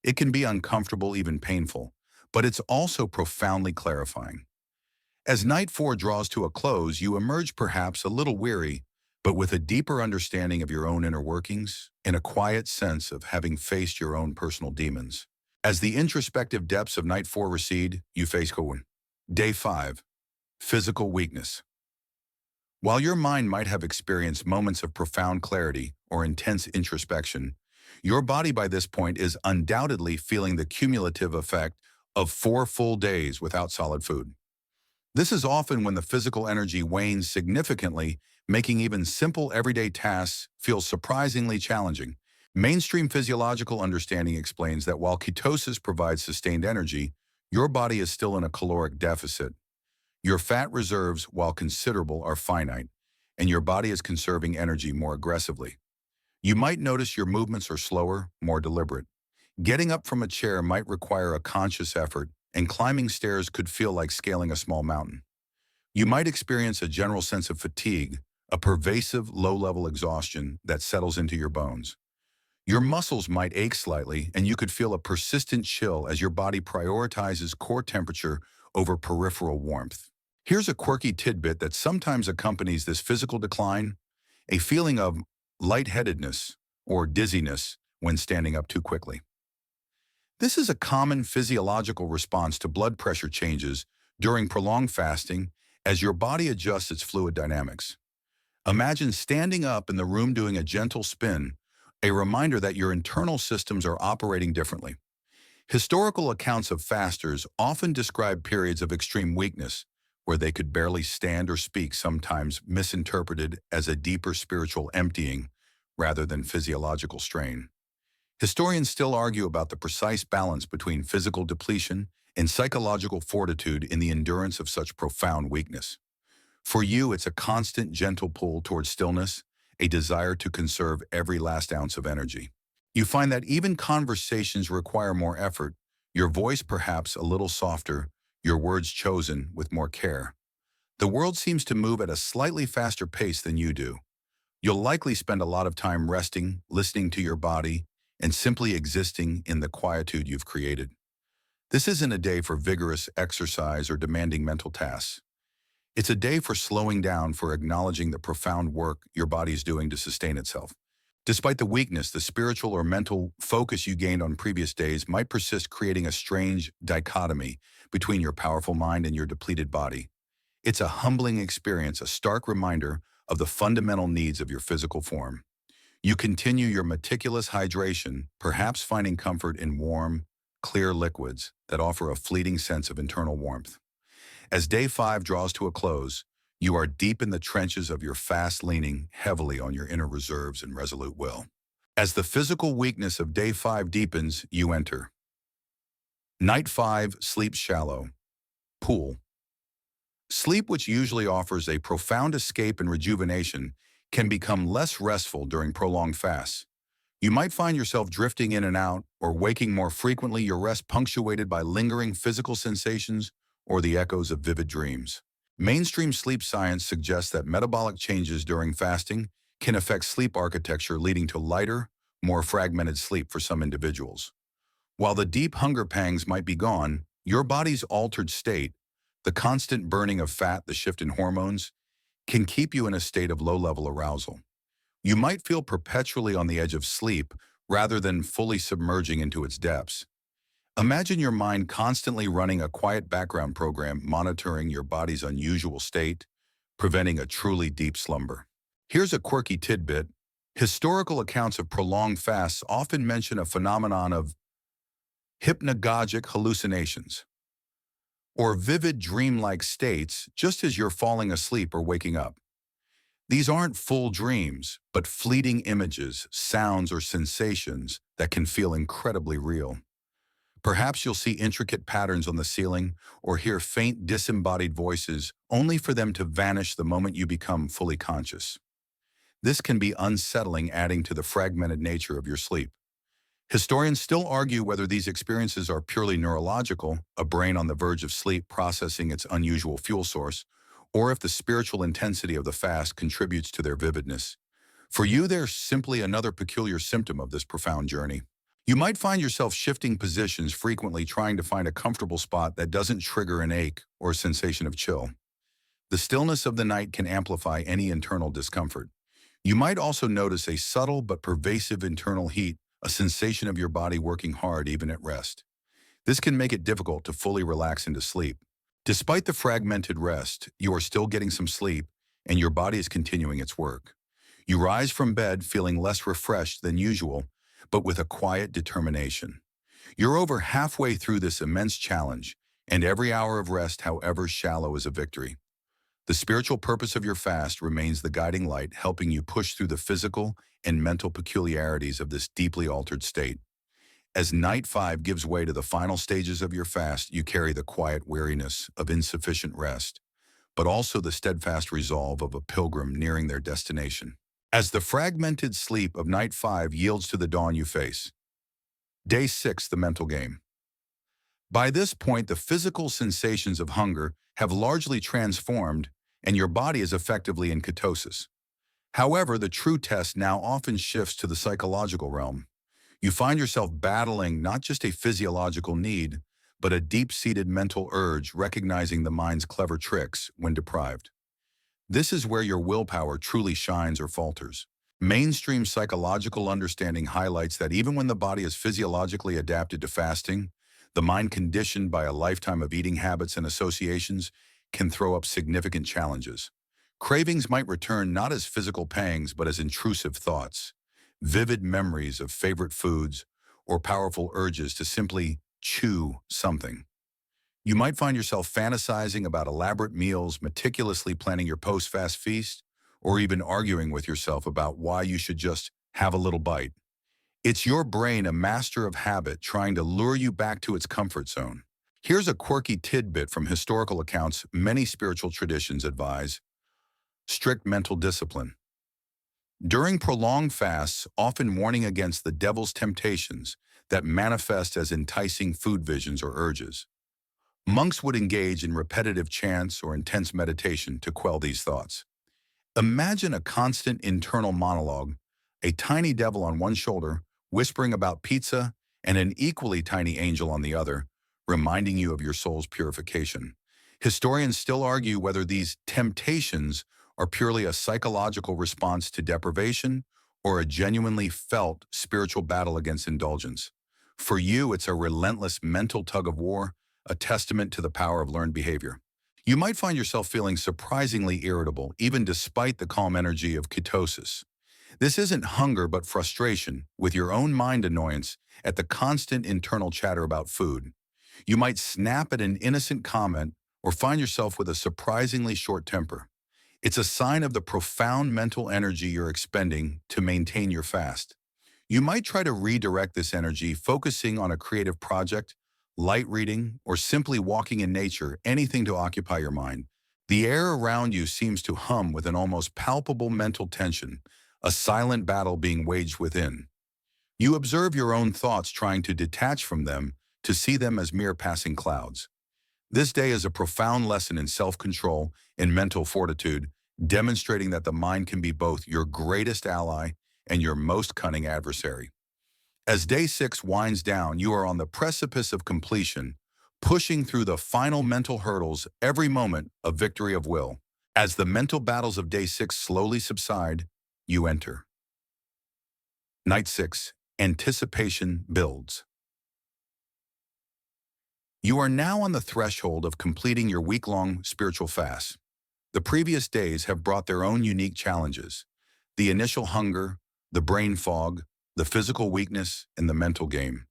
It can be uncomfortable, even painful, but it's also profoundly clarifying. As night 4 draws to a close, you emerge perhaps a little weary, but with a deeper understanding of your own inner workings and a quiet sense of having faced your own personal demons. As the introspective depths of night 4 recede, you face Day 5, physical weakness. While your mind might have experienced moments of profound clarity or intense introspection, your body by this point is undoubtedly feeling the cumulative effect of 4 full days without solid food. This is often when the physical energy wanes significantly, making even simple everyday tasks feel surprisingly challenging. Mainstream physiological understanding explains that while ketosis provides sustained energy, your body is still in a caloric deficit. Your fat reserves, while considerable, are finite, and your body is conserving energy more aggressively. You might notice your movements are slower, more deliberate. Getting up from a chair might require a conscious effort, and climbing stairs could feel like scaling a small mountain. You might experience a general sense of fatigue, a pervasive low-level exhaustion that settles into your bones. Your muscles might ache slightly, and you could feel a persistent chill as your body prioritizes core temperature over peripheral warmth. Here's a quirky tidbit that sometimes accompanies this physical decline: a feeling of lightheadedness or dizziness when standing up too quickly. This is a common physiological response to blood pressure changes during prolonged fasting as your body adjusts its fluid dynamics. Imagine standing up in the room doing a gentle spin, a reminder that your internal systems are operating differently. Historical accounts of fasters often describe periods of extreme weakness, where they could barely stand or speak, sometimes misinterpreted as a deeper spiritual emptying rather than physiological strain. Historians still argue about the precise balance between physical depletion and psychological fortitude in the endurance of such profound weakness. For you, it's a constant, gentle pull towards stillness, a desire to conserve every last ounce of energy. You find that even conversations require more effort, your voice perhaps a little softer, your words chosen with more care. The world seems to move at a slightly faster pace than you do. You'll likely spend a lot of time resting, listening to your body, and simply existing in the quietude you've created. This isn't a day for vigorous exercise or demanding mental tasks. It's a day for slowing down, for acknowledging the profound work your body is doing to sustain itself. Despite the weakness, the spiritual or mental focus you gained on previous days might persist, creating a strange dichotomy between your powerful mind and your depleted body. It's a humbling experience, a stark reminder of the fundamental needs of your physical form. You continue your meticulous hydration, perhaps finding comfort in warm, clear liquids that offer a fleeting sense of internal warmth. As day 5 draws to a close, you are deep in the trenches of your fast, leaning heavily on your inner reserves and resolute will. As the physical weakness of day 5 deepens, you enter. Night 5, sleep shallow. Pool. Sleep, which usually offers a profound escape and rejuvenation, can become less restful during prolonged fasts. You might find yourself drifting in and out or waking more frequently, your rest punctuated by lingering physical sensations or the echoes of vivid dreams. Mainstream sleep science suggests that metabolic changes during fasting can affect sleep architecture, leading to lighter, more fragmented sleep for some individuals. While the deep hunger pangs might be gone, your body's altered state, the constant burning of fat, the shift in hormones, can keep you in a state of low-level arousal. You might feel perpetually on the edge of sleep rather than fully submerging into its depths. Imagine your mind constantly running a quiet background program, monitoring your body's unusual state, preventing a truly deep slumber. Here's a quirky tidbit. Historical accounts of prolonged fasts often mention a phenomenon of hypnagogic hallucinations, or vivid dreamlike states just as you're falling asleep or waking up. These aren't full dreams, but fleeting images, sounds, or sensations that can feel incredibly real. Perhaps you'll see intricate patterns on the ceiling or hear faint disembodied voices, only for them to vanish the moment you become fully conscious. This can be unsettling, adding to the fragmented nature of your sleep. Historians still argue whether these experiences are purely neurological, a brain on the verge of sleep processing its unusual fuel source, or if the spiritual intensity of the fast contributes to their vividness. For you, they're simply another peculiar symptom of this profound journey. You might find yourself shifting positions frequently, trying to find a comfortable spot that doesn't trigger an ache or a sensation of chill. The stillness of the night can amplify any internal discomfort. You might also notice a subtle but pervasive internal heat, a sensation of your body working hard even at rest. This can make it difficult to fully relax into sleep. Despite the fragmented rest, you are still getting some sleep, and your body is continuing its work. You rise from bed feeling less refreshed than usual, but with a quiet determination. You're over halfway through this immense challenge, and every hour of rest, however shallow, is a victory. The spiritual purpose of your fast remains the guiding light, helping you push through the physical and mental peculiarities of this deeply altered state. As night 5 gives way to the final stages of your fast, you carry the quiet weariness of insufficient rest, but also the steadfast resolve of a pilgrim nearing their destination. As the fragmented sleep of night 5 yields to the dawn you face, Day 6, the mental game. By this point, the physical sensations of hunger have largely transformed and your body is effectively in ketosis. However, the true test now often shifts to the psychological realm. You find yourself battling not just a physiological need, but a deep-seated mental urge recognizing the mind's clever tricks when deprived. This is where your willpower truly shines or falters. Mainstream psychological understanding highlights that even when the body is physiologically adapted to fasting, the mind conditioned by a lifetime of eating habits and associations can throw up significant challenges. Cravings might return not as physical pangs but as intrusive thoughts, vivid memories of favorite foods, or powerful urges to simply chew something. You might find yourself fantasizing about elaborate meals, meticulously planning your post-fast feast, or even arguing with yourself about why you should just have a little bite. It's your brain, a master of habit, trying to lure you back to its comfort zone. Here's a quirky tidbit from historical accounts many spiritual traditions advise: strict mental discipline. During prolonged fasts, often warning against the devil's temptations that manifest as enticing food visions or urges. Monks would engage in repetitive chants or intense meditation to quell these thoughts. Imagine a constant internal monologue, a tiny devil on one shoulder, whispering about pizza, and an equally tiny angel on the other, reminding you of your soul's purification. Historians still argue whether these temptations are purely a psychological response to deprivation or a genuinely felt spiritual battle against indulgence. For you, it's a relentless mental tug-of-war, a testament to the power of learned behavior. You might find yourself feeling surprisingly irritable, even despite the calm energy of ketosis. This isn't hunger but frustration, with your own mind annoyance at the constant internal chatter about food. You might snap at an innocent comment or find yourself with a surprisingly short temper. It's a sign of the profound mental energy you're expending to maintain your fast. You might try to redirect this energy, focusing on a creative project, light reading, or simply walking in nature, anything to occupy your mind. The air around you seems to hum with an almost palpable mental tension, a silent battle being waged within. You observe your own thoughts, trying to detach from them, to see them as mere passing clouds. This day is a profound lesson in self-control and mental fortitude, demonstrating that the mind can be both your greatest ally and your most cunning adversary. As day 6 winds down, you are on the precipice of completion, pushing through the final mental hurdles, every moment a victory of will. As the mental battles of day 6 slowly subside, you enter night 6. Anticipation builds. You are now on the threshold of completing your week-long spiritual fast. The previous days have brought their own unique challenges: the initial hunger, the brain fog, the physical weakness, and the mental game.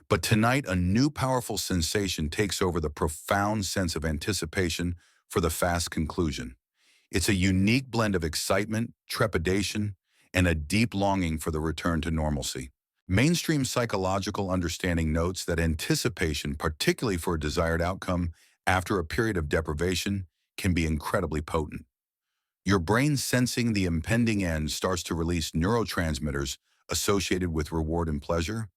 But tonight, a new powerful sensation takes over: the profound sense of anticipation for the fast conclusion. It's a unique blend of excitement, trepidation, and a deep longing for the return to normalcy. Mainstream psychological understanding notes that anticipation, particularly for a desired outcome after a period of deprivation, can be incredibly potent. Your brain, sensing the impending end, starts to release neurotransmitters associated with reward and pleasure.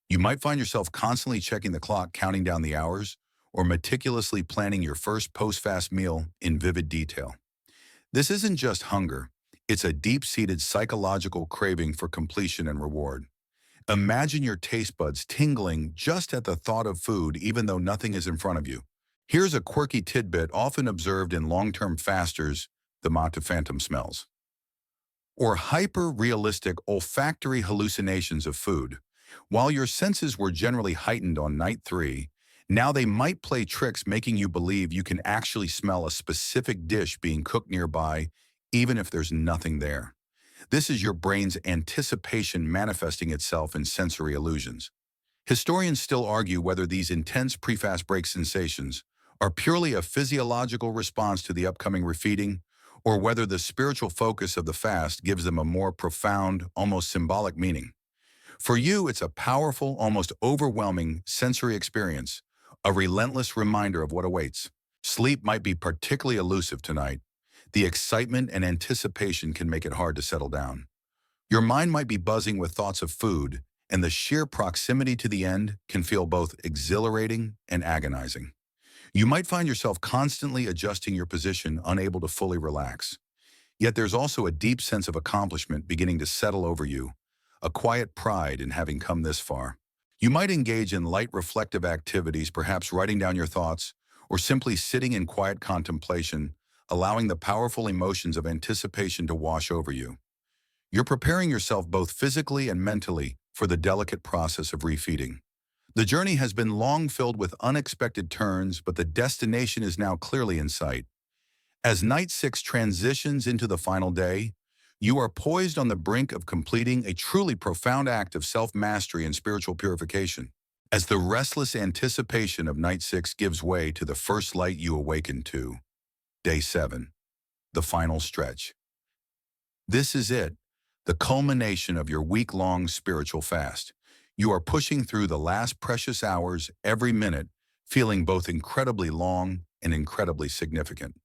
You might find yourself constantly checking the clock, counting down the hours, or meticulously planning your first post-fast meal in vivid detail. This isn't just hunger, it's a deep-seated psychological craving for completion and reward. Imagine your taste buds tingling just at the thought of food, even though nothing is in front of you. Here's a quirky tidbit often observed in long-term fasters: the phantom smells, or hyper-realistic olfactory hallucinations of food. While your senses were generally heightened on night 3, now they might play tricks, making you believe you can actually smell a specific dish being cooked nearby, even if there's nothing there. This is your brain's anticipation manifesting itself in sensory illusions. Historians still argue whether these intense pre-fast break sensations are purely a physiological response to the upcoming refeeding, or whether the spiritual focus of the fast gives them a more profound, almost symbolic meaning. For you, it's a powerful, almost overwhelming sensory experience, a relentless reminder of what awaits. Sleep might be particularly elusive tonight. The excitement and anticipation can make it hard to settle down. Your mind might be buzzing with thoughts of food, and the sheer proximity to the end can feel both exhilarating and agonizing. You might find yourself constantly adjusting your position, unable to fully relax. Yet there's also a deep sense of accomplishment beginning to settle over you, a quiet pride in having come this far. You might engage in light reflective activities, perhaps writing down your thoughts, or simply sitting in quiet contemplation, allowing the powerful emotions of anticipation to wash over you. You're preparing yourself both physically and mentally for the delicate process of refeeding. The journey has been long filled with unexpected turns, but the destination is now clearly in sight. As Night 6 transitions into the final day, you are poised on the brink of completing a truly profound act of self-mastery and spiritual purification. As the restless anticipation of Night 6 gives way to the first light you awaken to, Day 7, the final stretch. This is it, the culmination of your week-long spiritual fast. You are pushing through the last precious hours every minute, feeling both incredibly long and incredibly significant.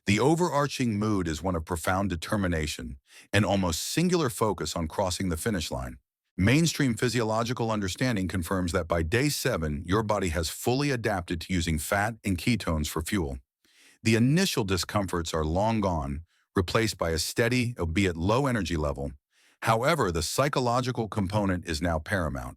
The overarching mood is one of profound determination and almost singular focus on crossing the finish line. Mainstream physiological understanding confirms that by day 7, your body has fully adapted to using fat and ketones for fuel. The initial discomforts are long gone, replaced by a steady, albeit low energy level. However, the psychological component is now paramount.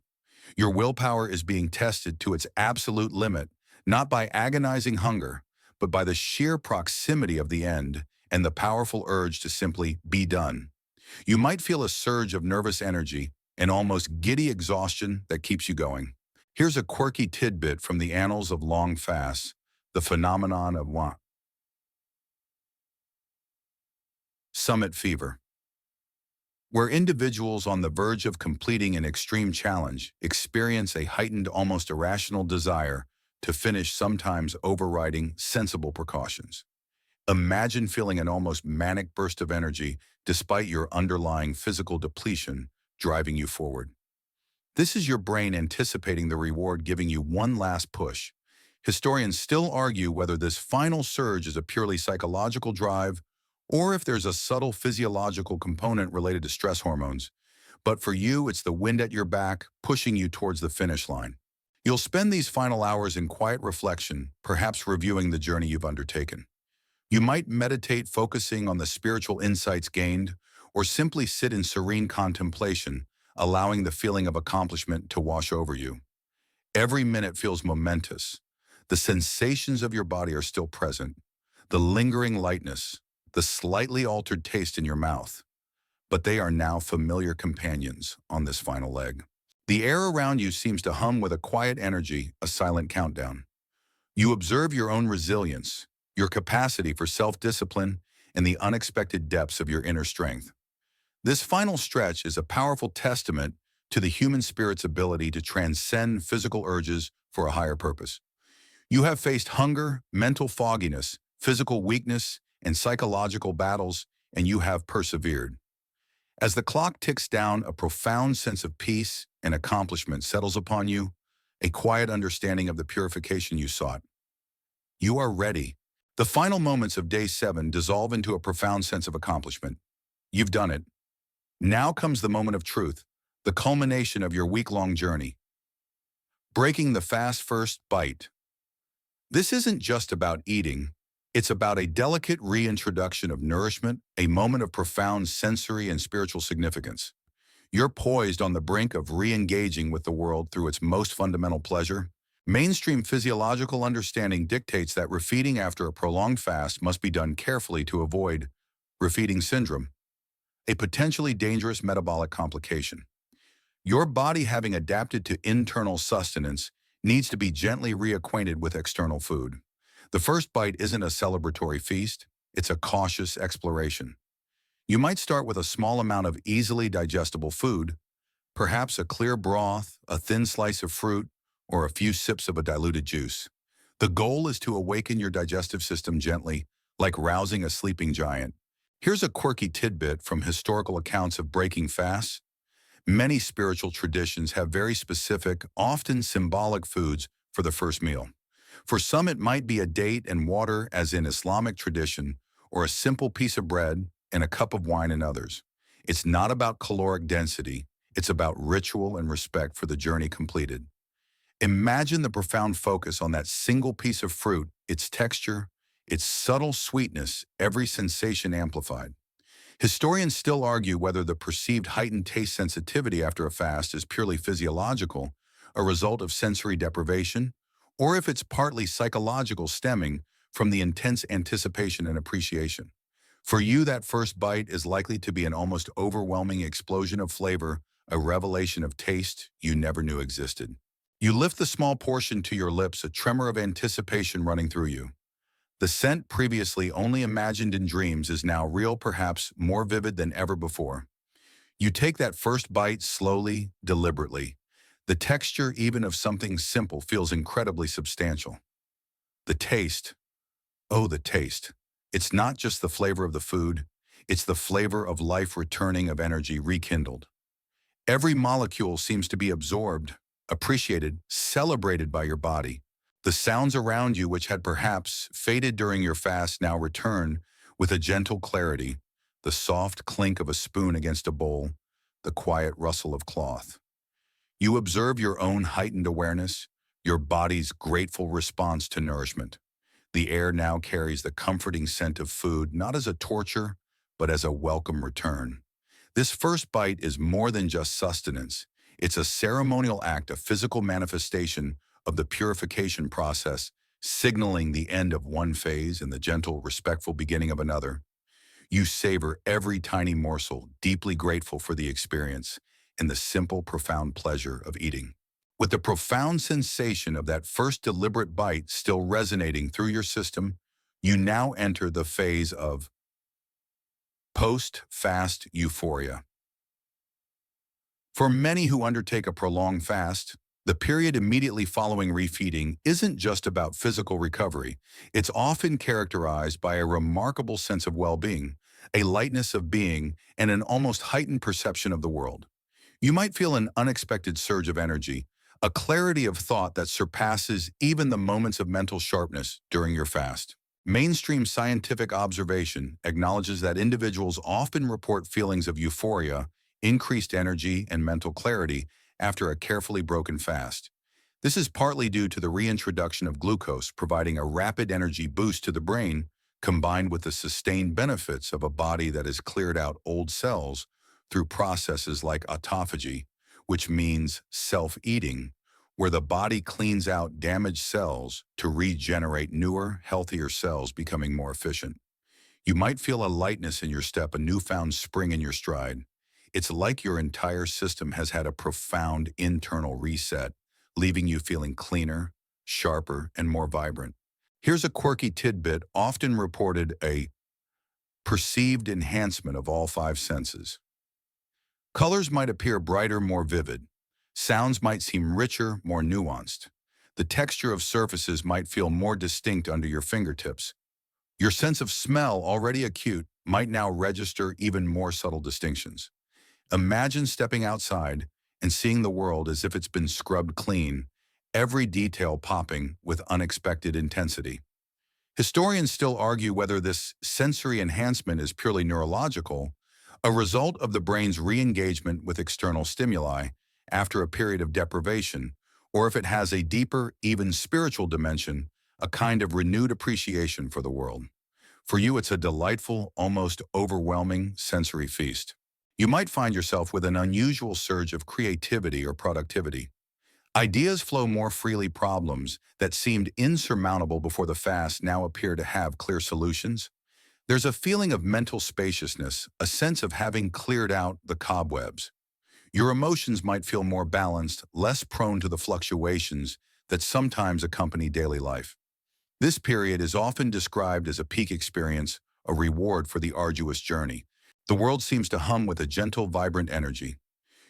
Your willpower is being tested to its absolute limit, not by agonizing hunger, but by the sheer proximity of the end and the powerful urge to simply be done. You might feel a surge of nervous energy, an almost giddy exhaustion that keeps you going. Here's a quirky tidbit from the annals of long fasts, the phenomenon of summit fever, where individuals on the verge of completing an extreme challenge experience a heightened, almost irrational desire to finish, sometimes overriding sensible precautions. Imagine feeling an almost manic burst of energy despite your underlying physical depletion driving you forward. This is your brain anticipating the reward, giving you one last push. Historians still argue whether this final surge is a purely psychological drive or if there's a subtle physiological component related to stress hormones. But for you, it's the wind at your back, pushing you towards the finish line. You'll spend these final hours in quiet reflection, perhaps reviewing the journey you've undertaken. You might meditate, focusing on the spiritual insights gained, or simply sit in serene contemplation, allowing the feeling of accomplishment to wash over you. Every minute feels momentous. The sensations of your body are still present, the lingering lightness, the slightly altered taste in your mouth, but they are now familiar companions on this final leg. The air around you seems to hum with a quiet energy, a silent countdown. You observe your own resilience, your capacity for self-discipline, and the unexpected depths of your inner strength. This final stretch is a powerful testament to the human spirit's ability to transcend physical urges for a higher purpose. You have faced hunger, mental fogginess, physical weakness, and psychological battles, and you have persevered. As the clock ticks down, a profound sense of peace and accomplishment settles upon you, a quiet understanding of the purification you sought. You are ready. The final moments of day 7 dissolve into a profound sense of accomplishment. You've done it. Now comes the moment of truth, the culmination of your week-long journey. Breaking the fast first bite. This isn't just about eating. It's about a delicate reintroduction of nourishment, a moment of profound sensory and spiritual significance. You're poised on the brink of re-engaging with the world through its most fundamental pleasure. Mainstream physiological understanding dictates that refeeding after a prolonged fast must be done carefully to avoid refeeding syndrome, a potentially dangerous metabolic complication. Your body, having adapted to internal sustenance, needs to be gently reacquainted with external food. The first bite isn't a celebratory feast, it's a cautious exploration. You might start with a small amount of easily digestible food, perhaps a clear broth, a thin slice of fruit, or a few sips of a diluted juice. The goal is to awaken your digestive system gently, like rousing a sleeping giant. Here's a quirky tidbit from historical accounts of breaking fasts. Many spiritual traditions have very specific, often symbolic foods for the first meal. For some, it might be a date and water, as in Islamic tradition, or a simple piece of bread and a cup of wine in others. It's not about caloric density. It's about ritual and respect for the journey completed. Imagine the profound focus on that single piece of fruit, its texture, its subtle sweetness, every sensation amplified. Historians still argue whether the perceived heightened taste sensitivity after a fast is purely physiological, a result of sensory deprivation, or if it's partly psychological stemming from the intense anticipation and appreciation. For you, that first bite is likely to be an almost overwhelming explosion of flavor, a revelation of taste you never knew existed. You lift the small portion to your lips, a tremor of anticipation running through you. The scent previously only imagined in dreams is now real, perhaps more vivid than ever before. You take that first bite slowly, deliberately. The texture, even of something simple, feels incredibly substantial. The taste, oh, the taste. It's not just the flavor of the food, it's the flavor of life returning, of energy rekindled. Every molecule seems to be absorbed, appreciated, celebrated by your body. The sounds around you, which had perhaps faded during your fast, now return with a gentle clarity, the soft clink of a spoon against a bowl, the quiet rustle of cloth. You observe your own heightened awareness, your body's grateful response to nourishment. The air now carries the comforting scent of food, not as a torture, but as a welcome return. This first bite is more than just sustenance. It's a ceremonial act, a physical manifestation of the purification process, signaling the end of one phase and the gentle, respectful beginning of another. You savor every tiny morsel, deeply grateful for the experience and the simple, profound pleasure of eating. With the profound sensation of that first deliberate bite still resonating through your system, you now enter the phase of post-fast euphoria. For many who undertake a prolonged fast, the period immediately following refeeding isn't just about physical recovery. It's often characterized by a remarkable sense of well-being, a lightness of being, and an almost heightened perception of the world. You might feel an unexpected surge of energy, a clarity of thought that surpasses even the moments of mental sharpness during your fast. Mainstream scientific observation acknowledges that individuals often report feelings of euphoria, increased energy, and mental clarity after a carefully broken fast. This is partly due to the reintroduction of glucose, providing a rapid energy boost to the brain, combined with the sustained benefits of a body that has cleared out old cells through processes like autophagy, which means self-eating, where the body cleans out damaged cells to regenerate newer, healthier cells, becoming more efficient. You might feel a lightness in your step, a newfound spring in your stride. It's like your entire system has had a profound internal reset, leaving you feeling cleaner, sharper, and more vibrant. Here's a quirky tidbit often reported: a perceived enhancement of all five senses. Colors might appear brighter, more vivid. Sounds might seem richer, more nuanced. The texture of surfaces might feel more distinct under your fingertips. Your sense of smell, already acute, might now register even more subtle distinctions. Imagine stepping outside and seeing the world as if it's been scrubbed clean, every detail popping with unexpected intensity. Historians still argue whether this sensory enhancement is purely neurological, a result of the brain's re-engagement with external stimuli after a period of deprivation, or if it has a deeper, even spiritual dimension, a kind of renewed appreciation for the world. For you, it's a delightful, almost overwhelming sensory feast. You might find yourself with an unusual surge of creativity or productivity. Ideas flow more freely. Problems that seemed insurmountable before the fast now appear to have clear solutions. There's a feeling of mental spaciousness, a sense of having cleared out the cobwebs. Your emotions might feel more balanced, less prone to the fluctuations that sometimes accompany daily life. This period is often described as a peak experience, a reward for the arduous journey. The world seems to hum with a gentle, vibrant energy.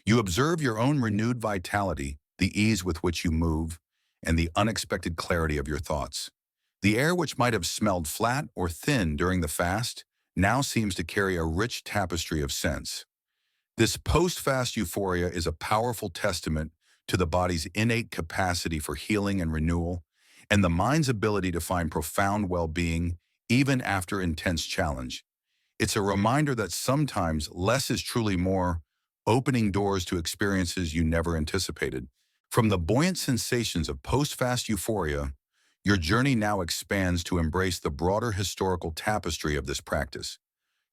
You observe your own renewed vitality, the ease with which you move, and the unexpected clarity of your thoughts. The air, which might have smelled flat or thin during the fast, now seems to carry a rich tapestry of scents. This post-fast euphoria is a powerful testament to the body's innate capacity for healing and renewal, and the mind's ability to find profound well-being even after intense challenge. It's a reminder that sometimes less is truly more, opening doors to experiences you never anticipated. From the buoyant sensations of post-fast euphoria, your journey now expands to embrace the broader historical tapestry of this practice.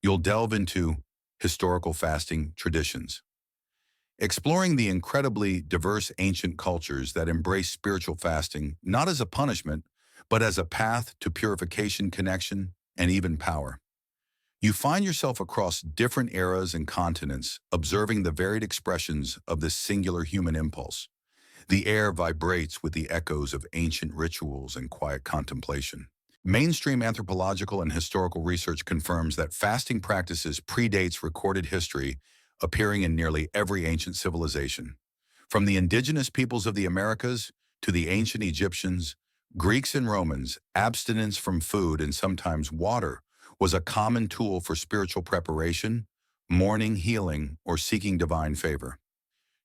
You'll delve into historical fasting traditions, exploring the incredibly diverse ancient cultures that embrace spiritual fasting not as a punishment, but as a path to purification, connection, and even power. You find yourself across different eras and continents, observing the varied expressions of this singular human impulse. The air vibrates with the echoes of ancient rituals and quiet contemplation. Mainstream anthropological and historical research confirms that fasting practices predates recorded history, appearing in nearly every ancient civilization. From the indigenous peoples of the Americas to the ancient Egyptians, Greeks and Romans, abstinence from food and sometimes water was a common tool for spiritual preparation, mourning, healing, or seeking divine favor.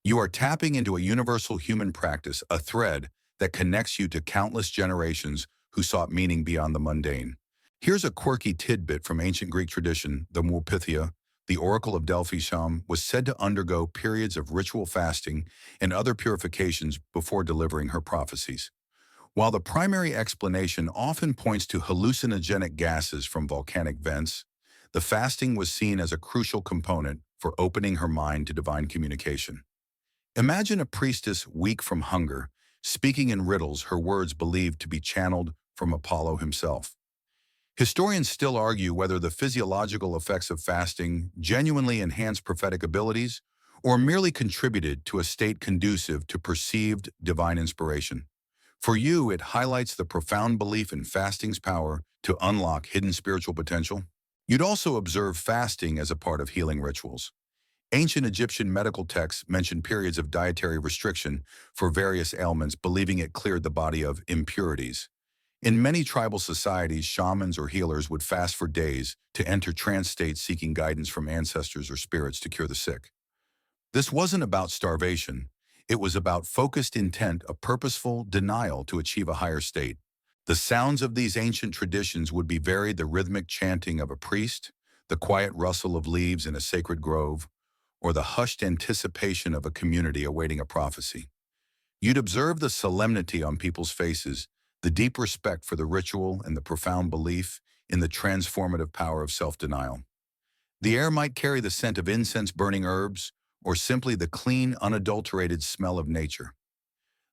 You are tapping into a universal human practice, a thread that connects you to countless generations who sought meaning beyond the mundane. Here's a quirky tidbit from ancient Greek tradition. The Pythia, the oracle of Delphi Sham, was said to undergo periods of ritual fasting and other purifications before delivering her prophecies. While the primary explanation often points to hallucinogenic gases from volcanic vents, the fasting was seen as a crucial component for opening her mind to divine communication. Imagine a priestess weak from hunger, speaking in riddles, her words believed to be channeled from Apollo himself. Historians still argue whether the physiological effects of fasting genuinely enhanced prophetic abilities or merely contributed to a state conducive to perceived divine inspiration. For you, it highlights the profound belief in fasting's power to unlock hidden spiritual potential. You'd also observe fasting as a part of healing rituals. Ancient Egyptian medical texts mention periods of dietary restriction for various ailments, believing it cleared the body of impurities. In many tribal societies, shamans or healers would fast for days to enter trance states, seeking guidance from ancestors or spirits to cure the sick. This wasn't about starvation. It was about focused intent, a purposeful denial to achieve a higher state. The sounds of these ancient traditions would be varied: the rhythmic chanting of a priest, the quiet rustle of leaves in a sacred grove, or the hushed anticipation of a community awaiting a prophecy. You'd observe the solemnity on people's faces, the deep respect for the ritual, and the profound belief in the transformative power of self-denial. The air might carry the scent of incense, burning herbs, or simply the clean, unadulterated smell of nature.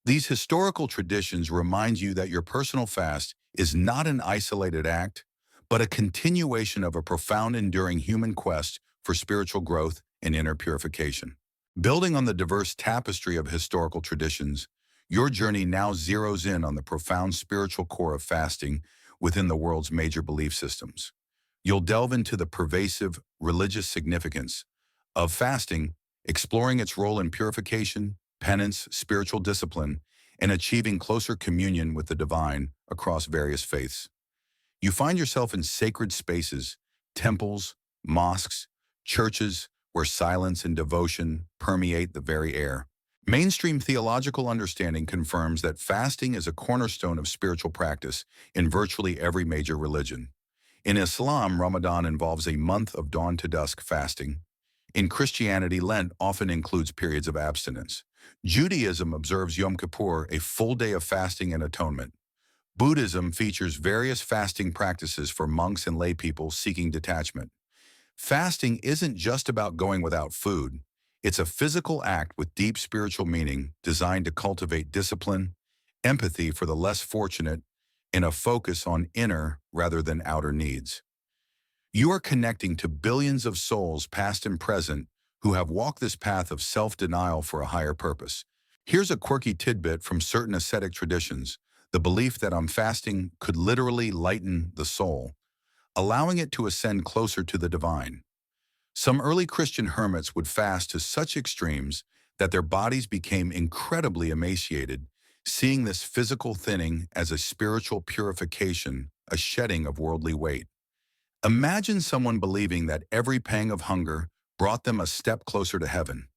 These historical traditions remind you that your personal fast is not an isolated act, but a continuation of a profound, enduring human quest for spiritual growth and inner purification. Building on the diverse tapestry of historical traditions, your journey now zeroes in on the profound spiritual core of fasting within the world's major belief systems. You'll delve into the pervasive religious significance of fasting, exploring its role in purification, penance, spiritual discipline, and achieving closer communion with the divine across various faiths. You find yourself in sacred spaces, temples, mosques, churches, where silence and devotion permeate the very air. Mainstream theological understanding confirms that fasting is a cornerstone of spiritual practice in virtually every major religion. In Islam, Ramadan involves a month of dawn to dusk fasting. In Christianity, Lent often includes periods of abstinence. Judaism observes Yom Kippur, a full day of fasting and atonement. Buddhism features various fasting practices for monks and laypeople seeking detachment. Fasting isn't just about going without food. It's a physical act with deep spiritual meaning, designed to cultivate discipline, empathy for the less fortunate, and a focus on inner rather than outer needs. You are connecting to billions of souls, past and present, who have walked this path of self-denial for a higher purpose. Here's a quirky tidbit from certain ascetic traditions: the belief that fasting could literally lighten the soul, allowing it to ascend closer to the divine. Some early Christian hermits would fast to such extremes that their bodies became incredibly emaciated, seeing this physical thinning as a spiritual purification, a shedding of worldly weight. Imagine someone believing that every pang of hunger brought them a step closer to heaven.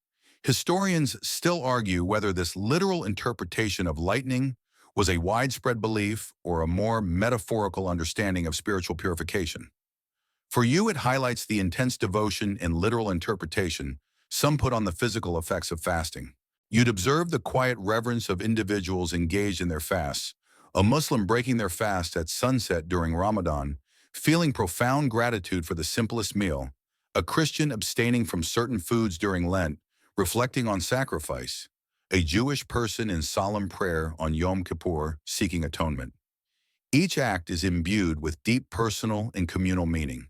Historians still argue whether this literal interpretation of lightning was a widespread belief or a more metaphorical understanding of spiritual purification. For you, it highlights the intense devotion and literal interpretation, Some put on the physical effects of fasting. You'd observe the quiet reverence of individuals engaged in their fasts, a Muslim breaking their fast at sunset during Ramadan, feeling profound gratitude for the simplest meal, a Christian abstaining from certain foods during Lent, reflecting on sacrifice, a Jewish person in solemn prayer on Yom Kippur seeking atonement. Each act is imbued with deep personal and communal meaning.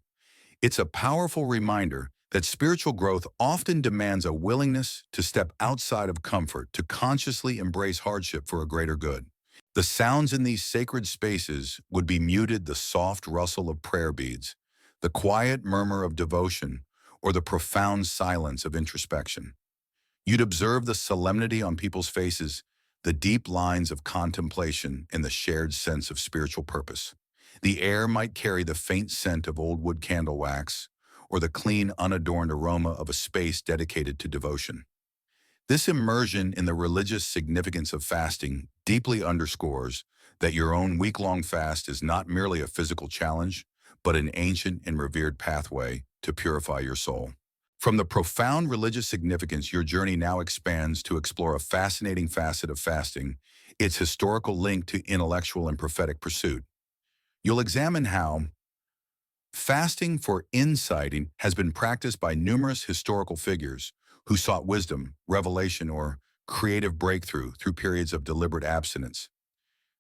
It's a powerful reminder that spiritual growth often demands a willingness to step outside of comfort, to consciously embrace hardship for a greater good. The sounds in these sacred spaces would be muted: the soft rustle of prayer beads, the quiet murmur of devotion, or the profound silence of introspection. You'd observe the solemnity on people's faces, the deep lines of contemplation, and the shared sense of spiritual purpose. The air might carry the faint scent of old wood candle wax, or the clean, unadorned aroma of a space dedicated to devotion. This immersion in the religious significance of fasting deeply underscores that your own week-long fast is not merely a physical challenge, but an ancient and revered pathway to purify your soul. From the profound religious significance, your journey now expands to explore a fascinating facet of fasting, its historical link to intellectual and prophetic pursuit. You'll examine how fasting for insight has been practiced by numerous historical figures who sought wisdom, revelation, or creative breakthrough through periods of deliberate abstinence.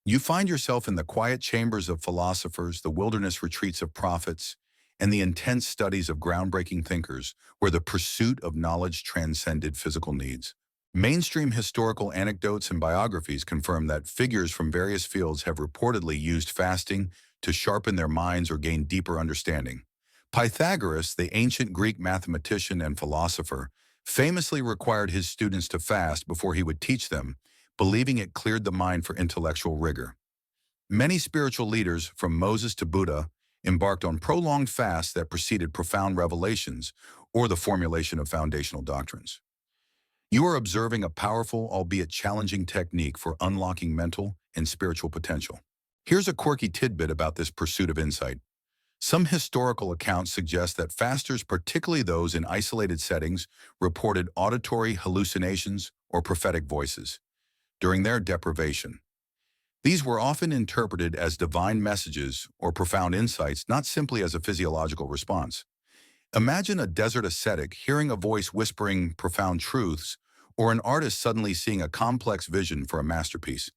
You find yourself in the quiet chambers of philosophers, the wilderness retreats of prophets, and the intense studies of groundbreaking thinkers, where the pursuit of knowledge transcended physical needs. Mainstream historical anecdotes and biographies confirm that figures from various fields have reportedly used fasting to sharpen their minds or gain deeper understanding. Pythagoras, the ancient Greek mathematician and philosopher, famously required his students to fast before he would teach them, believing it cleared the mind for intellectual rigor. Many spiritual leaders, from Moses to Buddha, embarked on prolonged fasts that preceded profound revelations or the formulation of foundational doctrines. You are observing a powerful, albeit challenging technique for unlocking mental and spiritual potential. Here's a quirky tidbit about this pursuit of insight. Some historical accounts suggest that fasters, particularly those in isolated settings, reported auditory hallucinations or prophetic voices during their deprivation. These were often interpreted as divine messages or profound insights, not simply as a physiological response. Imagine a desert ascetic hearing a voice whispering profound truths, or an artist suddenly seeing a complex vision for a masterpiece.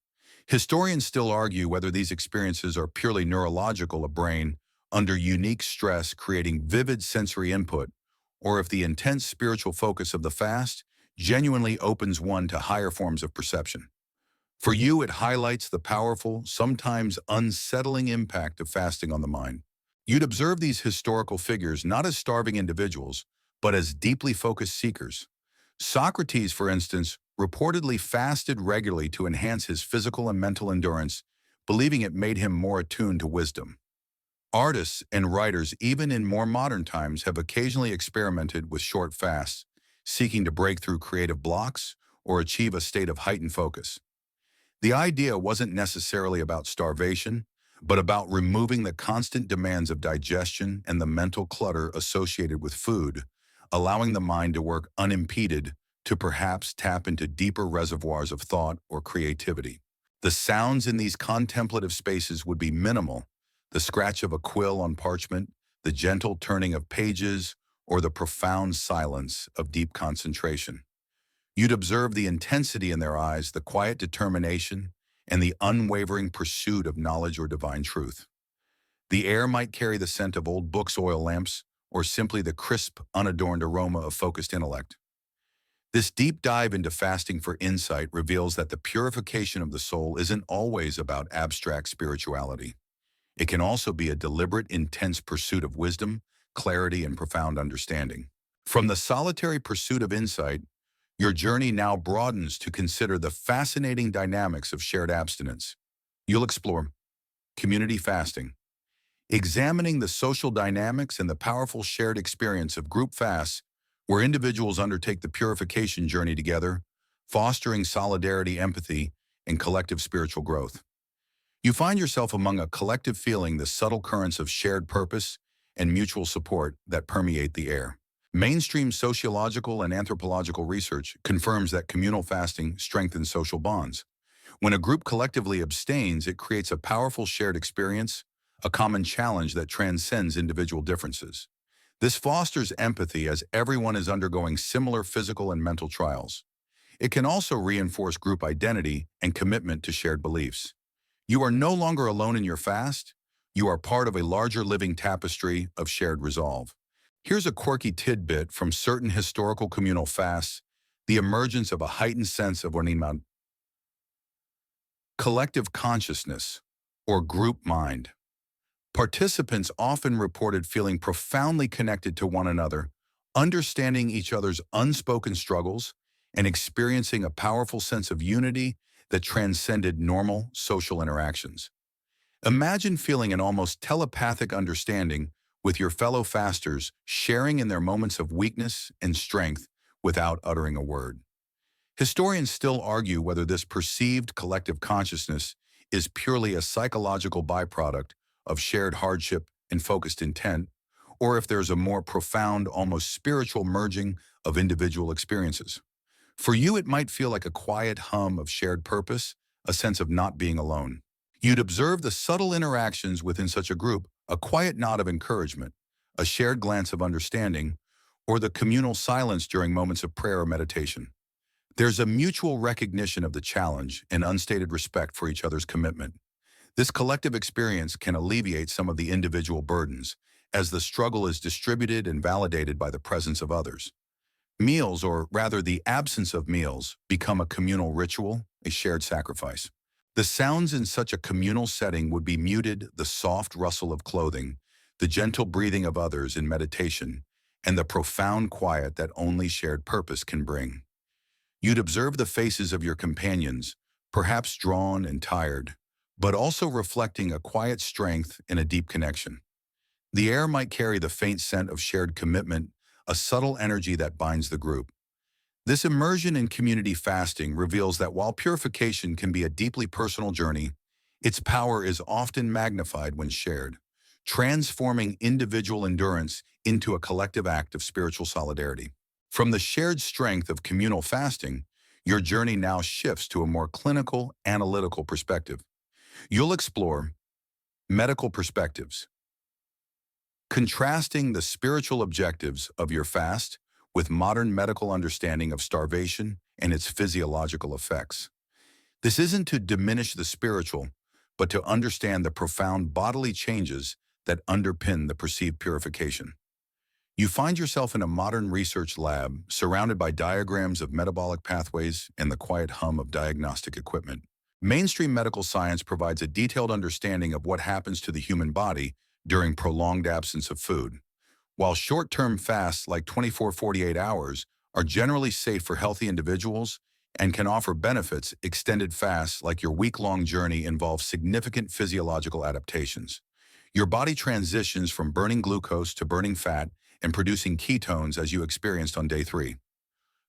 Historians still argue whether these experiences are purely neurological, a brain under unique stress creating vivid sensory input, or if the intense spiritual focus of the fast genuinely opens one to higher forms of perception. For you, it highlights the powerful, sometimes unsettling impact of fasting on the mind. You'd observe these historical figures not as starving individuals, but as deeply focused seekers. Socrates, for instance, reportedly fasted regularly to enhance his physical and mental endurance, believing it made him more attuned to wisdom. Artists and writers, even in more modern times, have occasionally experimented with short fasts, seeking to break through creative blocks or achieve a state of heightened focus. The idea wasn't necessarily about starvation, but about removing the constant demands of digestion and the mental clutter associated with food, allowing the mind to work unimpeded to perhaps tap into deeper reservoirs of thought or creativity. The sounds in these contemplative spaces would be minimal: the scratch of a quill on parchment, the gentle turning of pages, or the profound silence of deep concentration. You'd observe the intensity in their eyes, the quiet determination, and the unwavering pursuit of knowledge or divine truth. The air might carry the scent of old books, oil lamps, or simply the crisp, unadorned aroma of focused intellect. This deep dive into fasting for insight reveals that the purification of the soul isn't always about abstract spirituality. It can also be a deliberate, intense pursuit of wisdom, clarity, and profound understanding. From the solitary pursuit of insight, your journey now broadens to consider the fascinating dynamics of shared abstinence. You'll explore community fasting, examining the social dynamics and the powerful shared experience of group fasts, where individuals undertake the purification journey together, fostering solidarity, empathy, and collective spiritual growth. You find yourself among a collective feeling the subtle currents of shared purpose and mutual support that permeate the air. Mainstream sociological and anthropological research confirms that communal fasting strengthens social bonds. When a group collectively abstains, it creates a powerful shared experience, a common challenge that transcends individual differences. This fosters empathy as everyone is undergoing similar physical and mental trials. It can also reinforce group identity and commitment to shared beliefs. You are no longer alone in your fast. You are part of a larger living tapestry of shared resolve. Here's a quirky tidbit from certain historical communal fasts: the emergence of a heightened sense of unima, collective consciousness, or group mind. Participants often reported feeling profoundly connected to one another, understanding each other's unspoken struggles, and experiencing a powerful sense of unity that transcended normal social interactions. Imagine feeling an almost telepathic understanding with your fellow fasters, sharing in their moments of weakness and strength without uttering a word. Historians still argue whether this perceived collective consciousness is purely a psychological byproduct of shared hardship and focused intent, or if there's a more profound, almost spiritual merging of individual experiences. For you, it might feel like a quiet hum of shared purpose, a sense of not being alone. You'd observe the subtle interactions within such a group, a quiet nod of encouragement, a shared glance of understanding, or the communal silence during moments of prayer or meditation. There's a mutual recognition of the challenge and unstated respect for each other's commitment. This collective experience can alleviate some of the individual burdens, as the struggle is distributed and validated by the presence of others. Meals, or rather the absence of meals, become a communal ritual, a shared sacrifice. The sounds in such a communal setting would be muted: the soft rustle of clothing, the gentle breathing of others in meditation, and the profound quiet that only shared purpose can bring. You'd observe the faces of your companions, perhaps drawn and tired, but also reflecting a quiet strength and a deep connection. The air might carry the faint scent of shared commitment, a subtle energy that binds the group. This immersion in community fasting reveals that while purification can be a deeply personal journey, its power is often magnified when shared, transforming individual endurance into a collective act of spiritual solidarity. From the shared strength of communal fasting, your journey now shifts to a more clinical, analytical perspective. You'll explore medical perspectives, contrasting the spiritual objectives of your fast with modern medical understanding of starvation and its physiological effects. This isn't to diminish the spiritual, but to understand the profound bodily changes that underpin the perceived purification. You find yourself in a modern research lab, surrounded by diagrams of metabolic pathways and the quiet hum of diagnostic equipment. Mainstream medical science provides a detailed understanding of what happens to the human body during prolonged absence of food. While short-term fasts like 24-48 hours are generally safe for healthy individuals and can offer benefits, extended fasts like your week-long journey involve significant physiological adaptations. Your body transitions from burning glucose to burning fat and producing ketones as you experienced on day 3.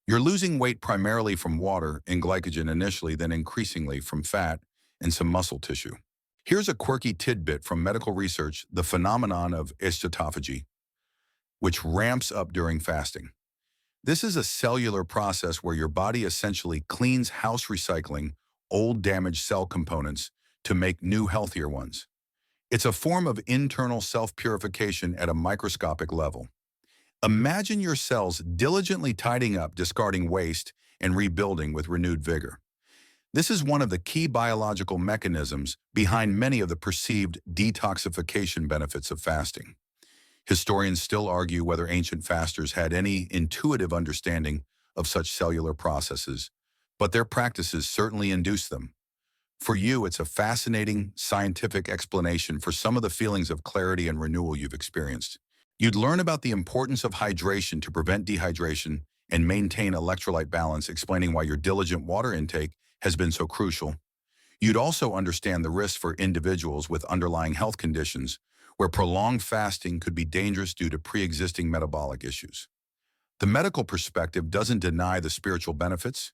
You're losing weight primarily from water and glycogen initially, then increasingly from fat and some muscle tissue. Here's a quirky tidbit from medical research: the phenomenon of autophagy, which ramps up during fasting. This is a cellular process where your body essentially cleans house, recycling old damaged cell components to make new, healthier ones. It's a form of internal self-purification at a microscopic level. Imagine your cells diligently tidying up, discarding waste, and rebuilding with renewed vigor. This is one of the key biological mechanisms behind many of the perceived detoxification benefits of fasting. Historians still argue whether ancient fasters had any intuitive understanding of such cellular processes, but their practices certainly induced them. For you, it's a fascinating scientific explanation for some of the feelings of clarity and renewal you've experienced. You'd learn about the importance of hydration to prevent dehydration and maintain electrolyte balance, explaining why your diligent water intake has been so crucial. You'd also understand the risks for individuals with underlying health conditions, where prolonged fasting could be dangerous due to pre-existing metabolic issues. The medical perspective doesn't deny the spiritual benefits.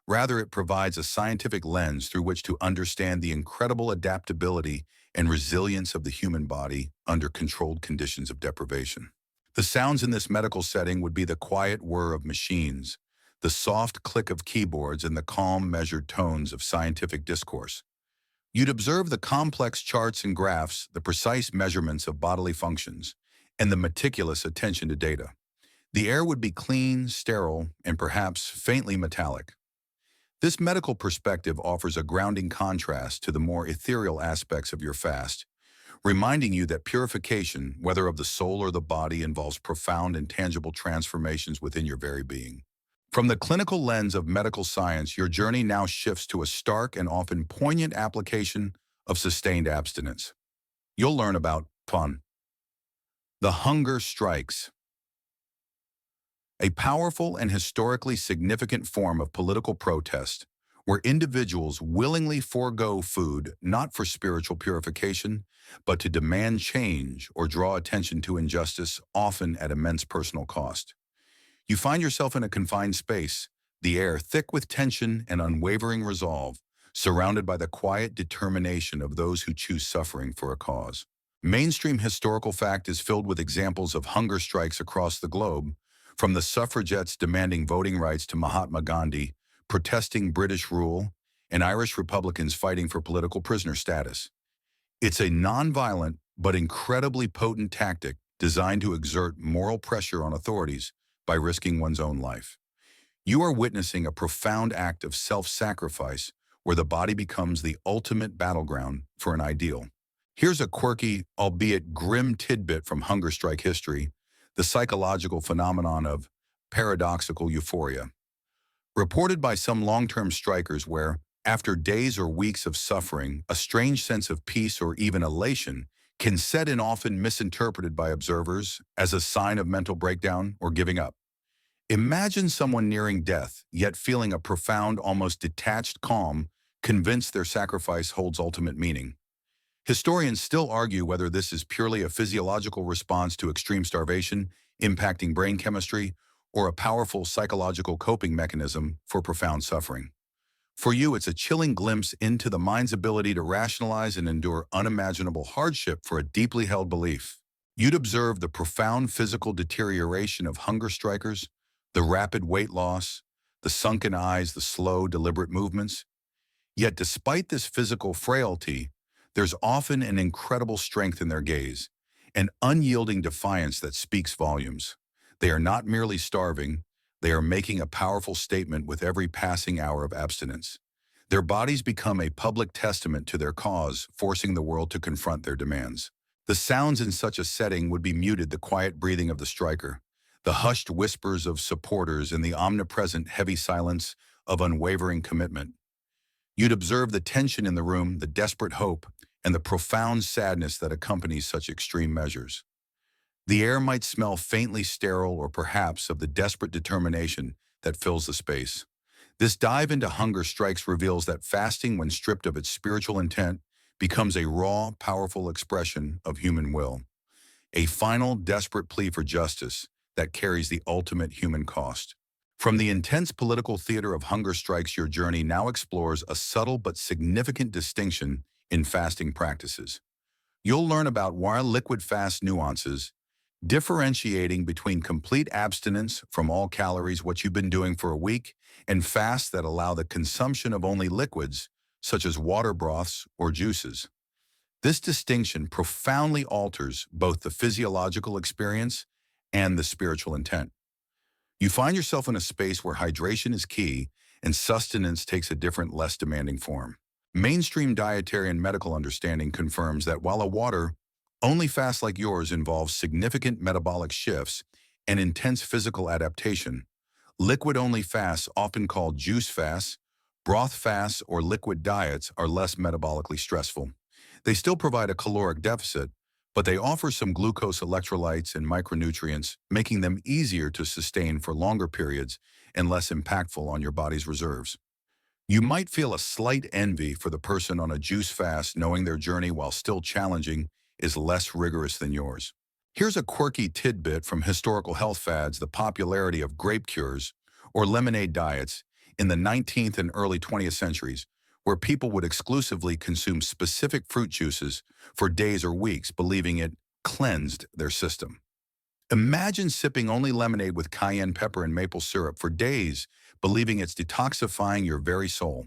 Rather, it provides a scientific lens through which to understand the incredible adaptability and resilience of the human body under controlled conditions of deprivation. The sounds in this medical setting would be the quiet whir of machines, the soft click of keyboards, and the calm, measured tones of scientific discourse. You'd observe the complex charts and graphs, the precise measurements of bodily functions, and the meticulous attention to data. The air would be clean, sterile, and perhaps faintly metallic. This medical perspective offers a grounding contrast to the more ethereal aspects of your fast, reminding you that purification, whether of the soul or the body, involves profound and tangible transformations within your very being. From the clinical lens of medical science, your journey now shifts to a stark and often poignant application of sustained abstinence. You'll learn about PUN, the hunger strikes, a powerful and historically significant form of political protest where individuals willingly forego food not for spiritual purification, but to demand change or draw attention to injustice, often at immense personal cost. You find yourself in a confined space, the air thick with tension and unwavering resolve, surrounded by the quiet determination of those who choose suffering for a cause. Mainstream historical fact is filled with examples of hunger strikes across the globe, from the suffragettes demanding voting rights to Mahatma Gandhi protesting British rule and Irish Republicans fighting for political prisoner status. It's a nonviolent but incredibly potent tactic designed to exert moral pressure on authorities by risking one's own life. You are witnessing a profound act of self-sacrifice where the body becomes the ultimate battleground for an ideal. Here's a quirky, albeit grim tidbit from hunger strike history, the psychological phenomenon of paradoxical euphoria. Reported by some long-term strikers where, after days or weeks of suffering, a strange sense of peace or even elation can set in, often misinterpreted by observers as a sign of mental breakdown or giving up. Imagine someone nearing death, yet feeling a profound, almost detached calm, convinced their sacrifice holds ultimate meaning. Historians still argue whether this is purely a physiological response to extreme starvation, impacting brain chemistry, or a powerful psychological coping mechanism for profound suffering. For you, it's a chilling glimpse into the mind's ability to rationalize and endure unimaginable hardship for a deeply held belief. You'd observe the profound physical deterioration of hunger strikers, the rapid weight loss, the sunken eyes, the slow, deliberate movements. Yet despite this physical frailty, there's often an incredible strength in their gaze, an unyielding defiance that speaks volumes. They are not merely starving, they are making a powerful statement with every passing hour of abstinence. Their bodies become a public testament to their cause, forcing the world to confront their demands. The sounds in such a setting would be muted, the quiet breathing of the striker, the hushed whispers of supporters, and the omnipresent heavy silence of unwavering commitment. You'd observe the tension in the room, the desperate hope, and the profound sadness that accompanies such extreme measures. The air might smell faintly sterile or perhaps of the desperate determination that fills the space. This dive into hunger strikes reveals that fasting, when stripped of its spiritual intent, becomes a raw, powerful expression of human will, a final, desperate plea for justice that carries the ultimate human cost. From the intense political theater of hunger strikes, your journey now explores a subtle but significant distinction in fasting practices. You'll learn about wild liquid fast nuances, differentiating between complete abstinence from all calories, what you've been doing for a week, and fasts that allow the consumption of only liquids, such as water broths or juices. This distinction profoundly alters both the physiological experience and the spiritual intent. You find yourself in a space where hydration is key and sustenance takes a different, less demanding form. Mainstream dietary and medical understanding confirms that while a water-only fast like yours involves significant metabolic shifts and intense physical adaptation, liquid-only fasts, often called juice fasts, broth fasts, or liquid diets, are less metabolically stressful. They still provide a caloric deficit, but they offer some glucose electrolytes and micronutrients, making them easier to sustain for longer periods and less impactful on your body's reserves. You might feel a slight envy for the person on a juice fast, knowing their journey, while still challenging, is less rigorous than yours. Here's a quirky tidbit from historical health fads: the popularity of grape cures or lemonade diets in the 19th and early 20th centuries, where people would exclusively consume specific fruit juices for days or weeks, believing it cleansed their system. Imagine sipping only lemonade with cayenne pepper and maple syrup for days, believing it's detoxifying your very soul.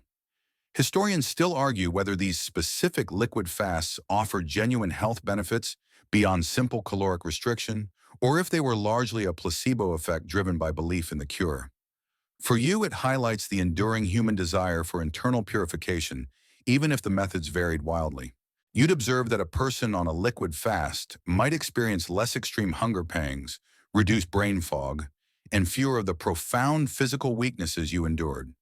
Historians still argue whether these specific liquid fasts offer genuine health benefits beyond simple caloric restriction, or if they were largely a placebo effect driven by belief in the cure. For you, it highlights the enduring human desire for internal purification, even if the methods varied wildly. You'd observe that a person on a liquid fast might experience less extreme hunger pangs, reduced brain fog, and fewer of the profound physical weaknesses you endured.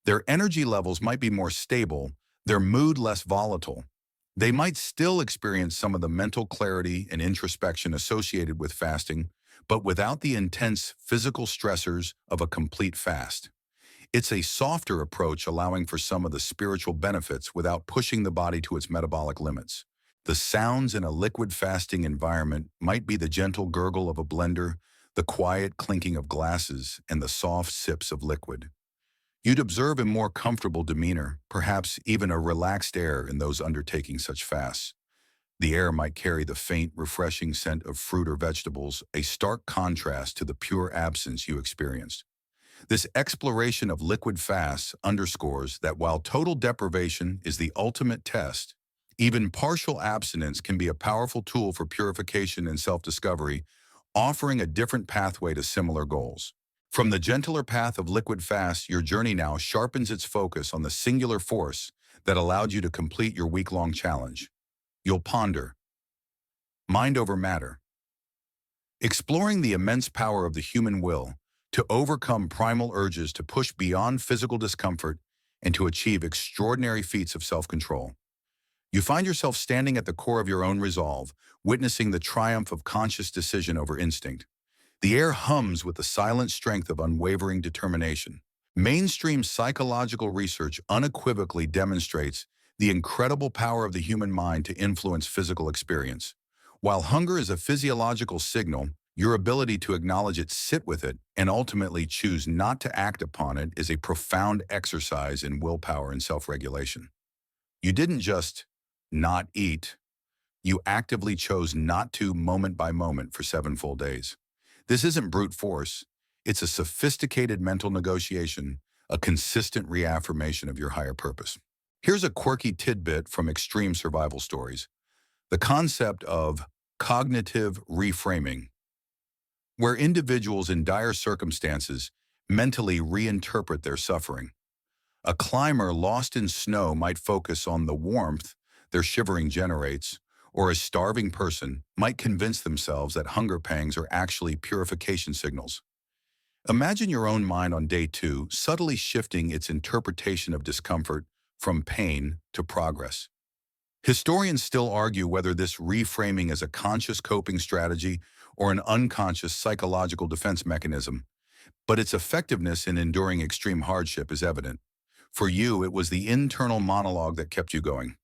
Their energy levels might be more stable, their mood less volatile. They might still experience some of the mental clarity and introspection associated with fasting, but without the intense physical stressors of a complete fast. It's a softer approach, allowing for some of the spiritual benefits without pushing the body to its metabolic limits. The sounds in a liquid fasting environment might be the gentle gurgle of a blender, the quiet clinking of glasses, and the soft sips of liquid. You'd observe a more comfortable demeanor, perhaps even a relaxed air in those undertaking such fasts. The air might carry the faint, refreshing scent of fruit or vegetables, a stark contrast to the pure absence you experienced. This exploration of liquid fasts underscores that while total deprivation is the ultimate test, even partial abstinence can be a powerful tool for purification and self-discovery, offering a different pathway to similar goals. From the gentler path of liquid fast, your journey now sharpens its focus on the singular force that allowed you to complete your week-long challenge. You'll ponder, mind over matter, exploring the immense power of the human will to overcome primal urges to push beyond physical discomfort and to achieve extraordinary feats of self-control. You find yourself standing at the core of your own resolve, witnessing the triumph of conscious decision over instinct. The air hums with the silent strength of unwavering determination. Mainstream psychological research unequivocally demonstrates the incredible power of the human mind to influence physical experience. While hunger is a physiological signal, your ability to acknowledge it, sit with it, and ultimately choose not to act upon it is a profound exercise in willpower and self-regulation. You didn't just not eat, you actively chose not to moment by moment for 7 full days. This isn't brute force, it's a sophisticated mental negotiation, a consistent reaffirmation of your higher purpose. Here's a quirky tidbit from extreme survival stories: the concept of cognitive reframing, where individuals in dire circumstances mentally reinterpret their suffering. A climber lost in snow might focus on the warmth their shivering generates, or a starving person might convince themselves that hunger pangs are actually purification signals. Imagine your own mind on day 2 subtly shifting its interpretation of discomfort from pain to progress. Historians still argue whether this reframing is a conscious coping strategy or an unconscious psychological defense mechanism, but its effectiveness in enduring extreme hardship is evident. For you, it was the internal monologue that kept you going,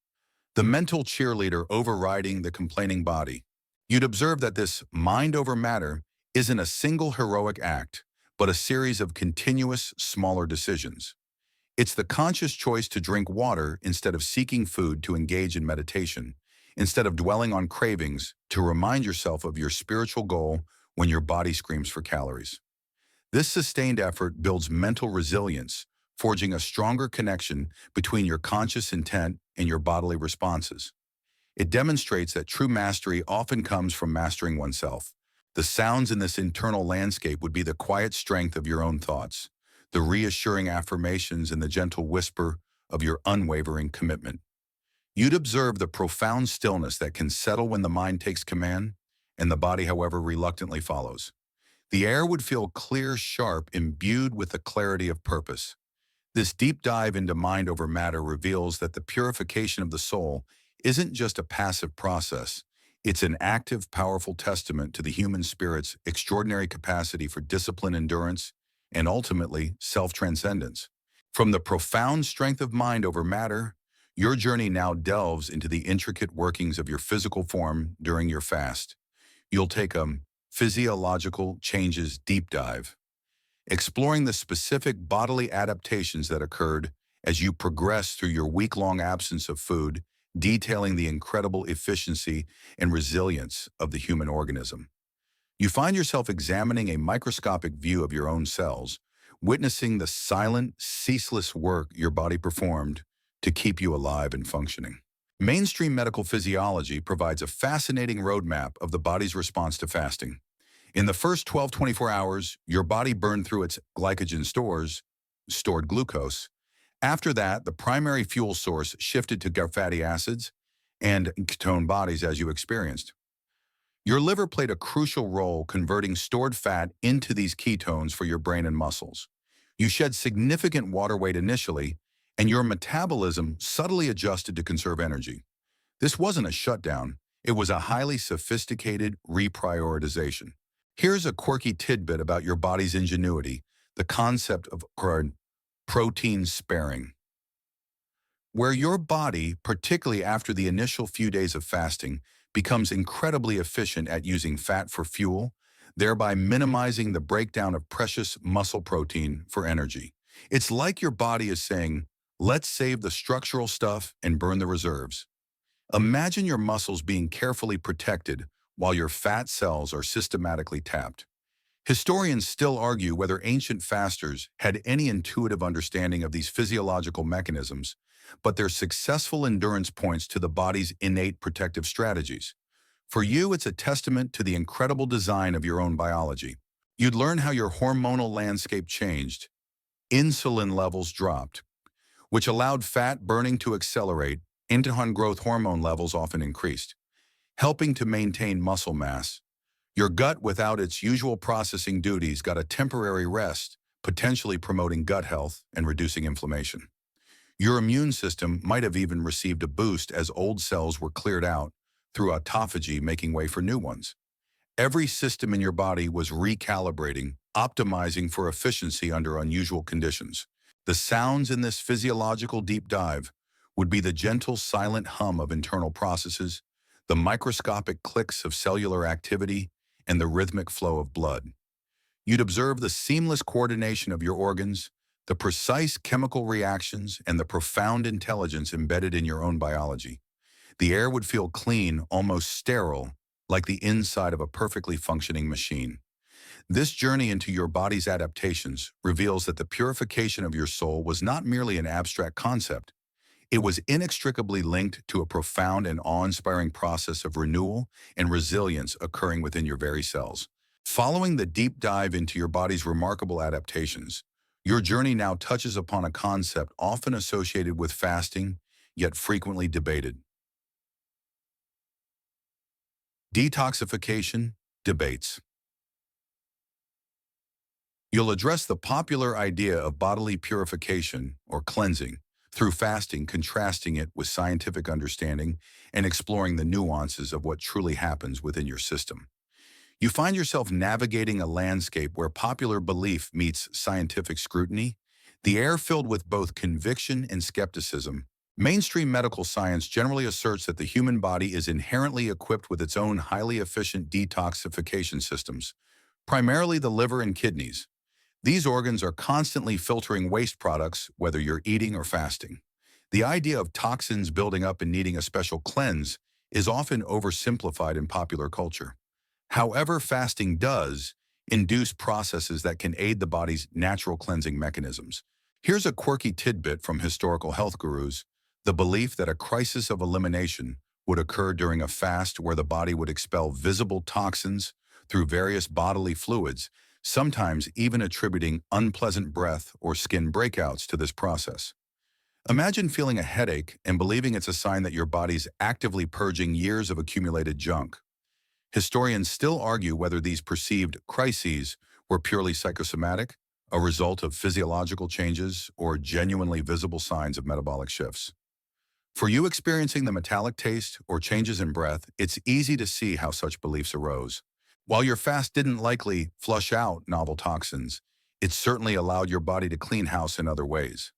the mental cheerleader overriding the complaining body. You'd observe that this mind over matter isn't a single heroic act, but a series of continuous, smaller decisions. It's the conscious choice to drink water instead of seeking food, to engage in meditation, instead of dwelling on cravings, to remind yourself of your spiritual goal when your body screams for calories. This sustained effort builds mental resilience, forging a stronger connection between your conscious intent and your bodily responses. It demonstrates that true mastery often comes from mastering oneself. The sounds in this internal landscape would be the quiet strength of your own thoughts, the reassuring affirmations and the gentle whisper of your unwavering commitment. You'd observe the profound stillness that can settle when the mind takes command and the body, however, reluctantly follows. The air would feel clear, sharp, imbued with the clarity of purpose. This deep dive into mind over matter reveals that the purification of the soul isn't just a passive process. It's an active, powerful testament to the human spirit's extraordinary capacity for discipline, endurance, and ultimately self-transcendence. From the profound strength of mind over matter, your journey now delves into the intricate workings of your physical form during your fast. You'll take a physiological changes deep dive, exploring the specific bodily adaptations that occurred as you progress through your week-long absence of food, detailing the incredible efficiency and resilience of the human organism. You find yourself examining a microscopic view of your own cells, witnessing the silent, ceaseless work your body performed to keep you alive and functioning. Mainstream medical physiology provides a fascinating roadmap of the body's response to fasting. In the first 12-24 hours, your body burned through its glycogen stores, stored glucose. After that, the primary fuel source shifted to fatty acids and ketone bodies as you experienced. Your liver played a crucial role converting stored fat into these ketones for your brain and muscles. You shed significant water weight initially, and your metabolism subtly adjusted to conserve energy. This wasn't a shutdown, it was a highly sophisticated reprioritization. Here's a quirky tidbit about your body's ingenuity, the concept of protein sparing. Where your body, particularly after the initial few days of fasting, becomes incredibly efficient at using fat for fuel, thereby minimizing the breakdown of precious muscle protein for energy. It's like your body is saying, let's save the structural stuff and burn the reserves. Imagine your muscles being carefully protected while your fat cells are systematically tapped. Historians still argue whether ancient fasters had any intuitive understanding of these physiological mechanisms, but their successful endurance points to the body's innate protective strategies. For you, it's a testament to the incredible design of your own biology. You'd learn how your hormonal landscape changed. Insulin levels dropped, which allowed fat burning to accelerate. Insulin growth hormone levels often increased, helping to maintain muscle mass. Your gut, without its usual processing duties, got a temporary rest, potentially promoting gut health and reducing inflammation. Your immune system might have even received a boost as old cells were cleared out, through autophagy making way for new ones. Every system in your body was recalibrating, optimizing for efficiency under unusual conditions. The sounds in this physiological deep dive would be the gentle, silent hum of internal processes, the microscopic clicks of cellular activity, and the rhythmic flow of blood. You'd observe the seamless coordination of your organs, the precise chemical reactions, and the profound intelligence embedded in your own biology. The air would feel clean, almost sterile, like the inside of a perfectly functioning machine. This journey into your body's adaptations reveals that the purification of your soul was not merely an abstract concept. It was inextricably linked to a profound and awe-inspiring process of renewal and resilience occurring within your very cells. Following the deep dive into your body's remarkable adaptations, your journey now touches upon a concept often associated with fasting, yet frequently debated. Detoxification debates. You'll address the popular idea of bodily purification, or cleansing, through fasting, contrasting it with scientific understanding and exploring the nuances of what truly happens within your system. You find yourself navigating a landscape where popular belief meets scientific scrutiny, the air filled with both conviction and skepticism. Mainstream medical science generally asserts that the human body is inherently equipped with its own highly efficient detoxification systems, primarily the liver and kidneys. These organs are constantly filtering waste products, whether you're eating or fasting. The idea of toxins building up and needing a special cleanse is often oversimplified in popular culture. However, fasting does induce processes that can aid the body's natural cleansing mechanisms. Here's a quirky tidbit from historical health gurus: the belief that a crisis of elimination would occur during a fast where the body would expel visible toxins through various bodily fluids, sometimes even attributing unpleasant breath or skin breakouts to this process. Imagine feeling a headache and believing it's a sign that your body's actively purging years of accumulated junk. Historians still argue whether these perceived crises were purely psychosomatic, a result of physiological changes, or genuinely visible signs of metabolic shifts. For you experiencing the metallic taste or changes in breath, it's easy to see how such beliefs arose. While your fast didn't likely flush out novel toxins, it certainly allowed your body to clean house in other ways.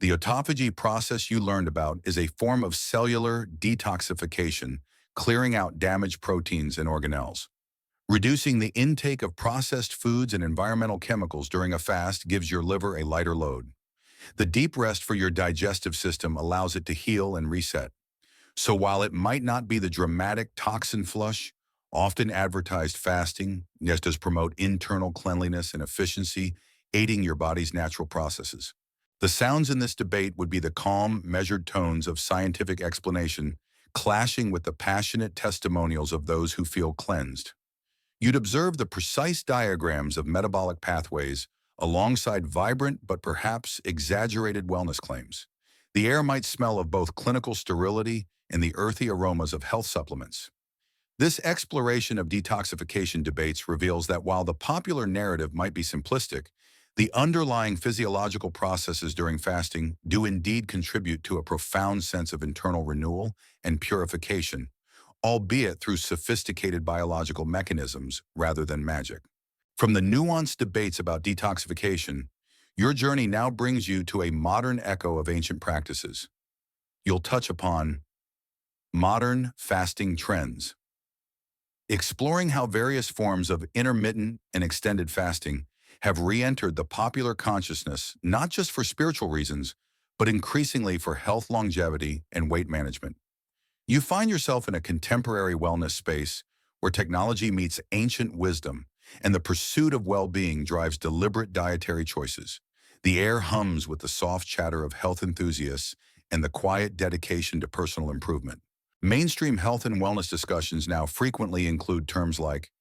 The autophagy process you learned about is a form of cellular detoxification, clearing out damaged proteins and organelles. Reducing the intake of processed foods and environmental chemicals during a fast gives your liver a lighter load. The deep rest for your digestive system allows it to heal and reset. So while it might not be the dramatic toxin flush, often advertised fasting just does promote internal cleanliness and efficiency, aiding your body's natural processes. The sounds in this debate would be the calm, measured tones of scientific explanation clashing with the passionate testimonials of those who feel cleansed. You'd observe the precise diagrams of metabolic pathways alongside vibrant but perhaps exaggerated wellness claims. The air might smell of both clinical sterility and the earthy aromas of health supplements. This exploration of detoxification debates reveals that while the popular narrative might be simplistic, the underlying physiological processes during fasting do indeed contribute to a profound sense of internal renewal and purification, albeit through sophisticated biological mechanisms rather than magic. From the nuanced debates about detoxification, your journey now brings you to a modern echo of ancient practices. You'll touch upon modern fasting trends, exploring how various forms of intermittent and extended fasting have re-entered the popular consciousness not just for spiritual reasons, but increasingly for health longevity and weight management. You find yourself in a contemporary wellness space where technology meets ancient wisdom and the pursuit of well-being drives deliberate dietary choices. The air hums with the soft chatter of health enthusiasts and the quiet dedication to personal improvement. Mainstream health and wellness discussions now frequently include terms like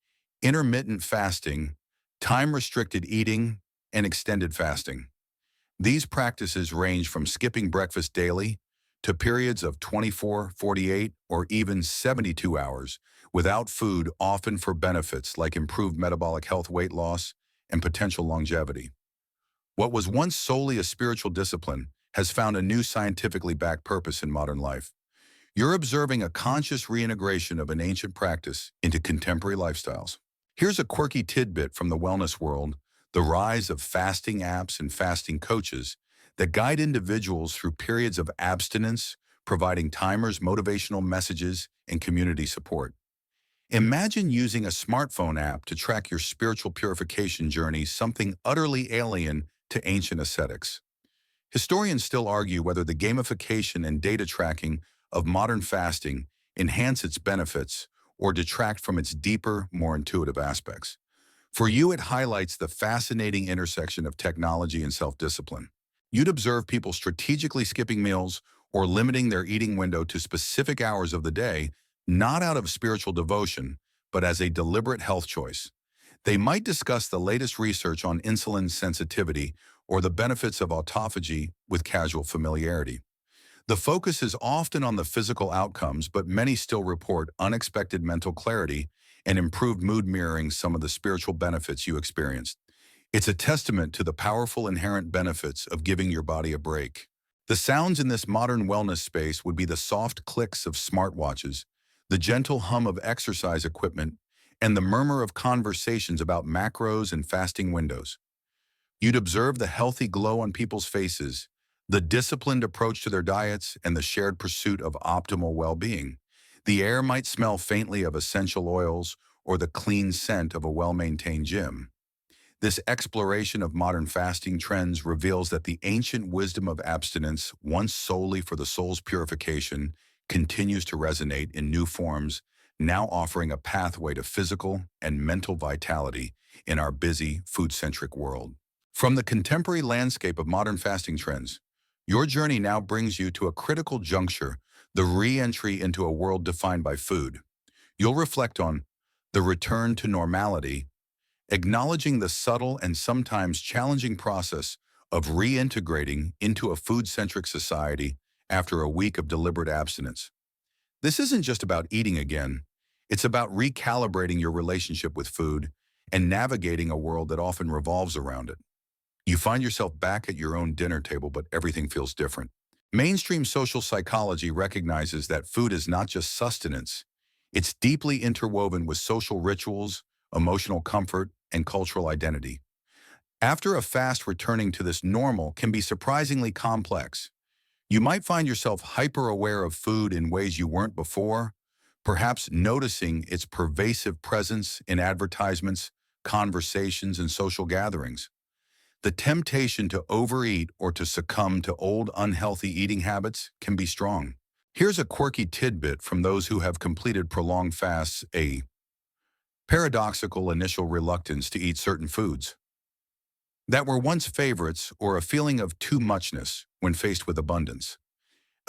intermittent fasting, time-restricted eating, and extended fasting. These practices range from skipping breakfast daily to periods of 24, 48, or even 72 hours without food, often for benefits like improved metabolic health, weight loss, and potential longevity. What was once solely a spiritual discipline has found a new scientifically backed purpose in modern life. You're observing a conscious reintegration of an ancient practice into contemporary lifestyles. Here's a quirky tidbit from the wellness world: the rise of fasting apps and fasting coaches that guide individuals through periods of abstinence, providing timers, motivational messages, and community support. Imagine using a smartphone app to track your spiritual purification journey, something utterly alien to ancient ascetics. Historians still argue whether the gamification and data tracking of modern fasting enhance its benefits or detract from its deeper, more intuitive aspects. For you, it highlights the fascinating intersection of technology and self-discipline. You'd observe people strategically skipping meals or limiting their eating window to specific hours of the day, not out of spiritual devotion, but as a deliberate health choice. They might discuss the latest research on insulin sensitivity or the benefits of autophagy with casual familiarity. The focus is often on the physical outcomes, but many still report unexpected mental clarity and improved mood, mirroring some of the spiritual benefits you experienced. It's a testament to the powerful inherent benefits of giving your body a break. The sounds in this modern wellness space would be the soft clicks of smartwatches, the gentle hum of exercise equipment, and the murmur of conversations about macros and fasting windows. You'd observe the healthy glow on people's faces, the disciplined approach to their diets, and the shared pursuit of optimal well-being. The air might smell faintly of essential oils or the clean scent of a well-maintained gym. This exploration of modern fasting trends reveals that the ancient wisdom of abstinence, once solely for the soul's purification, continues to resonate in new forms, now offering a pathway to physical and mental vitality in our busy, food-centric world. From the contemporary landscape of modern fasting trends, your journey now brings you to a critical juncture: the re-entry into a world defined by food. You'll reflect on the return to normality, acknowledging the subtle and sometimes challenging process of reintegrating into a food-centric society after a week of deliberate abstinence. This isn't just about eating again, it's about recalibrating your relationship with food and navigating a world that often revolves around it. You find yourself back at your own dinner table, but everything feels different. Mainstream social psychology recognizes that food is not just sustenance, it's deeply interwoven with social rituals, emotional comfort, and cultural identity. After a fast, returning to this normal can be surprisingly complex. You might find yourself hyper-aware of food in ways you weren't before, perhaps noticing its pervasive presence in advertisements, conversations, and social gatherings. The temptation to overeat or to succumb to old unhealthy eating habits can be strong. Here's a quirky tidbit from those who have completed prolonged fasts: paradoxical initial reluctance to eat certain foods that were once favorites, or a feeling of too muchness when faced with abundance.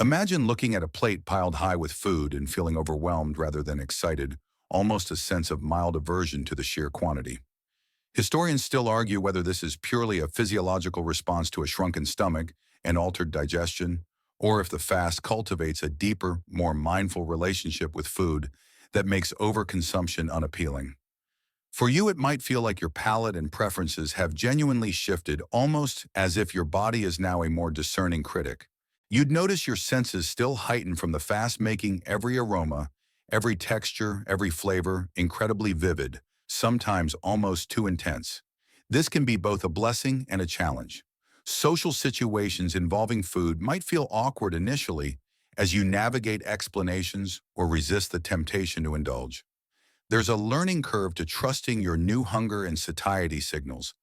Imagine looking at a plate piled high with food and feeling overwhelmed rather than excited, almost a sense of mild aversion to the sheer quantity. Historians still argue whether this is purely a physiological response to a shrunken stomach and altered digestion, or if the fast cultivates a deeper, more mindful relationship with food that makes overconsumption unappealing. For you, it might feel like your palate and preferences have genuinely shifted, almost as if your body is now a more discerning critic. You'd notice your senses still heighten from the fast, making every aroma, every texture, every flavor incredibly vivid, sometimes almost too intense. This can be both a blessing and a challenge. Social situations involving food might feel awkward initially as you navigate explanations or resist the temptation to indulge. There's a learning curve to trusting your new hunger and satiety signals,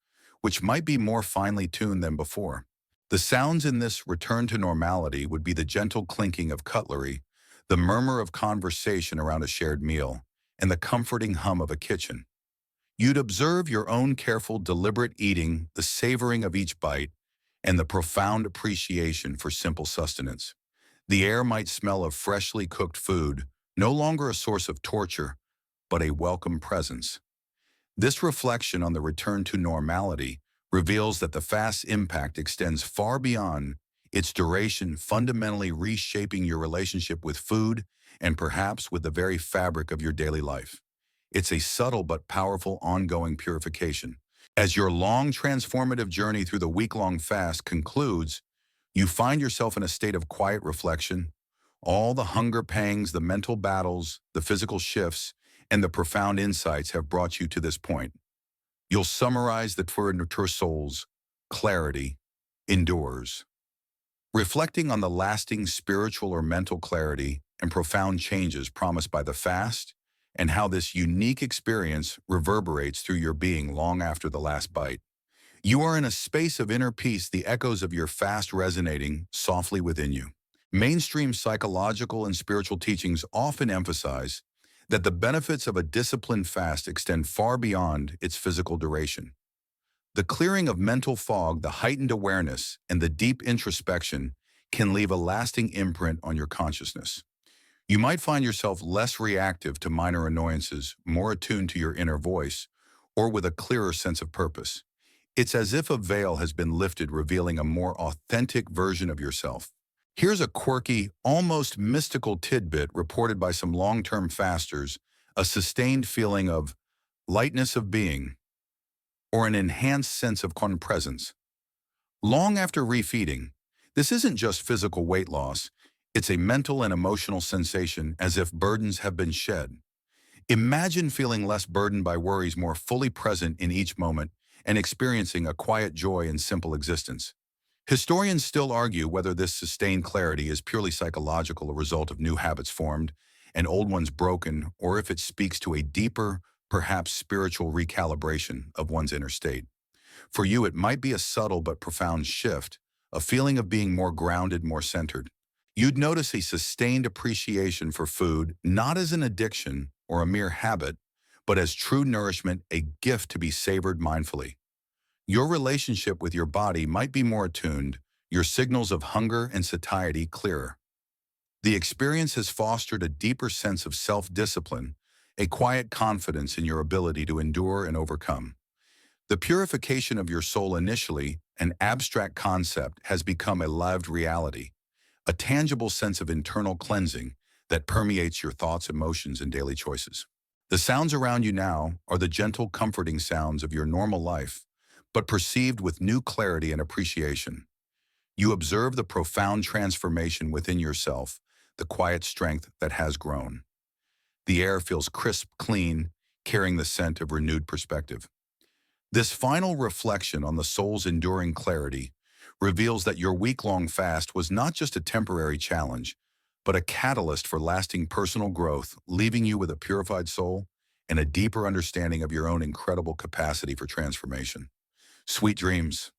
which might be more finely tuned than before. The sounds in this return to normality would be the gentle clinking of cutlery, the murmur of conversation around a shared meal, and the comforting hum of a kitchen. You'd observe your own careful, deliberate eating, the savoring of each bite, and the profound appreciation for simple sustenance. The air might smell of freshly cooked food, no longer a source of torture, but a welcome presence. This reflection on the return to normality reveals that the fast's impact extends far beyond its duration, fundamentally reshaping your relationship with food and perhaps with the very fabric of your daily life. It's a subtle but powerful ongoing purification. As your long transformative journey through the week-long fast concludes, you find yourself in a state of quiet reflection. All the hunger pangs, the mental battles, the physical shifts, and the profound insights have brought you to this point. You'll summarize that for your soul's clarity endures. Reflecting on the lasting spiritual or mental clarity and profound changes promised by the fast, and how this unique experience reverberates through your being long after the last bite. You are in a space of inner peace, the echoes of your fast resonating softly within you. Mainstream psychological and spiritual teachings often emphasize that the benefits of a disciplined fast extend far beyond its physical duration. The clearing of mental fog, the heightened awareness, and the deep introspection can leave a lasting imprint on your consciousness. You might find yourself less reactive to minor annoyances, more attuned to your inner voice, or with a clearer sense of purpose. It's as if a veil has been lifted, revealing a more authentic version of yourself. Here's a quirky, almost mystical tidbit reported by some long-term fasters: a sustained feeling of lightness of being, or an enhanced sense of presence. Long after refeeding, this isn't just physical weight loss, it's a mental and emotional sensation as if burdens have been shed. Imagine feeling less burdened by worries, more fully present in each moment, and experiencing a quiet joy in simple existence. Historians still argue whether this sustained clarity is purely psychological, a result of new habits formed and old ones broken, or if it speaks to a deeper, perhaps spiritual recalibration of one's inner state. For you, it might be a subtle but profound shift, a feeling of being more grounded, more centered. You'd notice a sustained appreciation for food, not as an addiction or a mere habit, but as true nourishment, a gift to be savored mindfully. Your relationship with your body might be more attuned, your signals of hunger and satiety clearer. The experience has fostered a deeper sense of self-discipline, a quiet confidence in your ability to endure and overcome. The purification of your soul, initially an abstract concept, has become a lived reality, a tangible sense of internal cleansing that permeates your thoughts, emotions, and daily choices. The sounds around you now are the gentle, comforting sounds of your normal life, but perceived with new clarity and appreciation. You observe the profound transformation within yourself, the quiet strength that has grown. The air feels crisp, clean, carrying the scent of renewed perspective. This final reflection on the soul's enduring clarity reveals that your week-long fast was not just a temporary challenge, but a catalyst for lasting personal growth, leaving you with a purified soul and a deeper understanding of your own incredible capacity for transformation. Sweet dreams.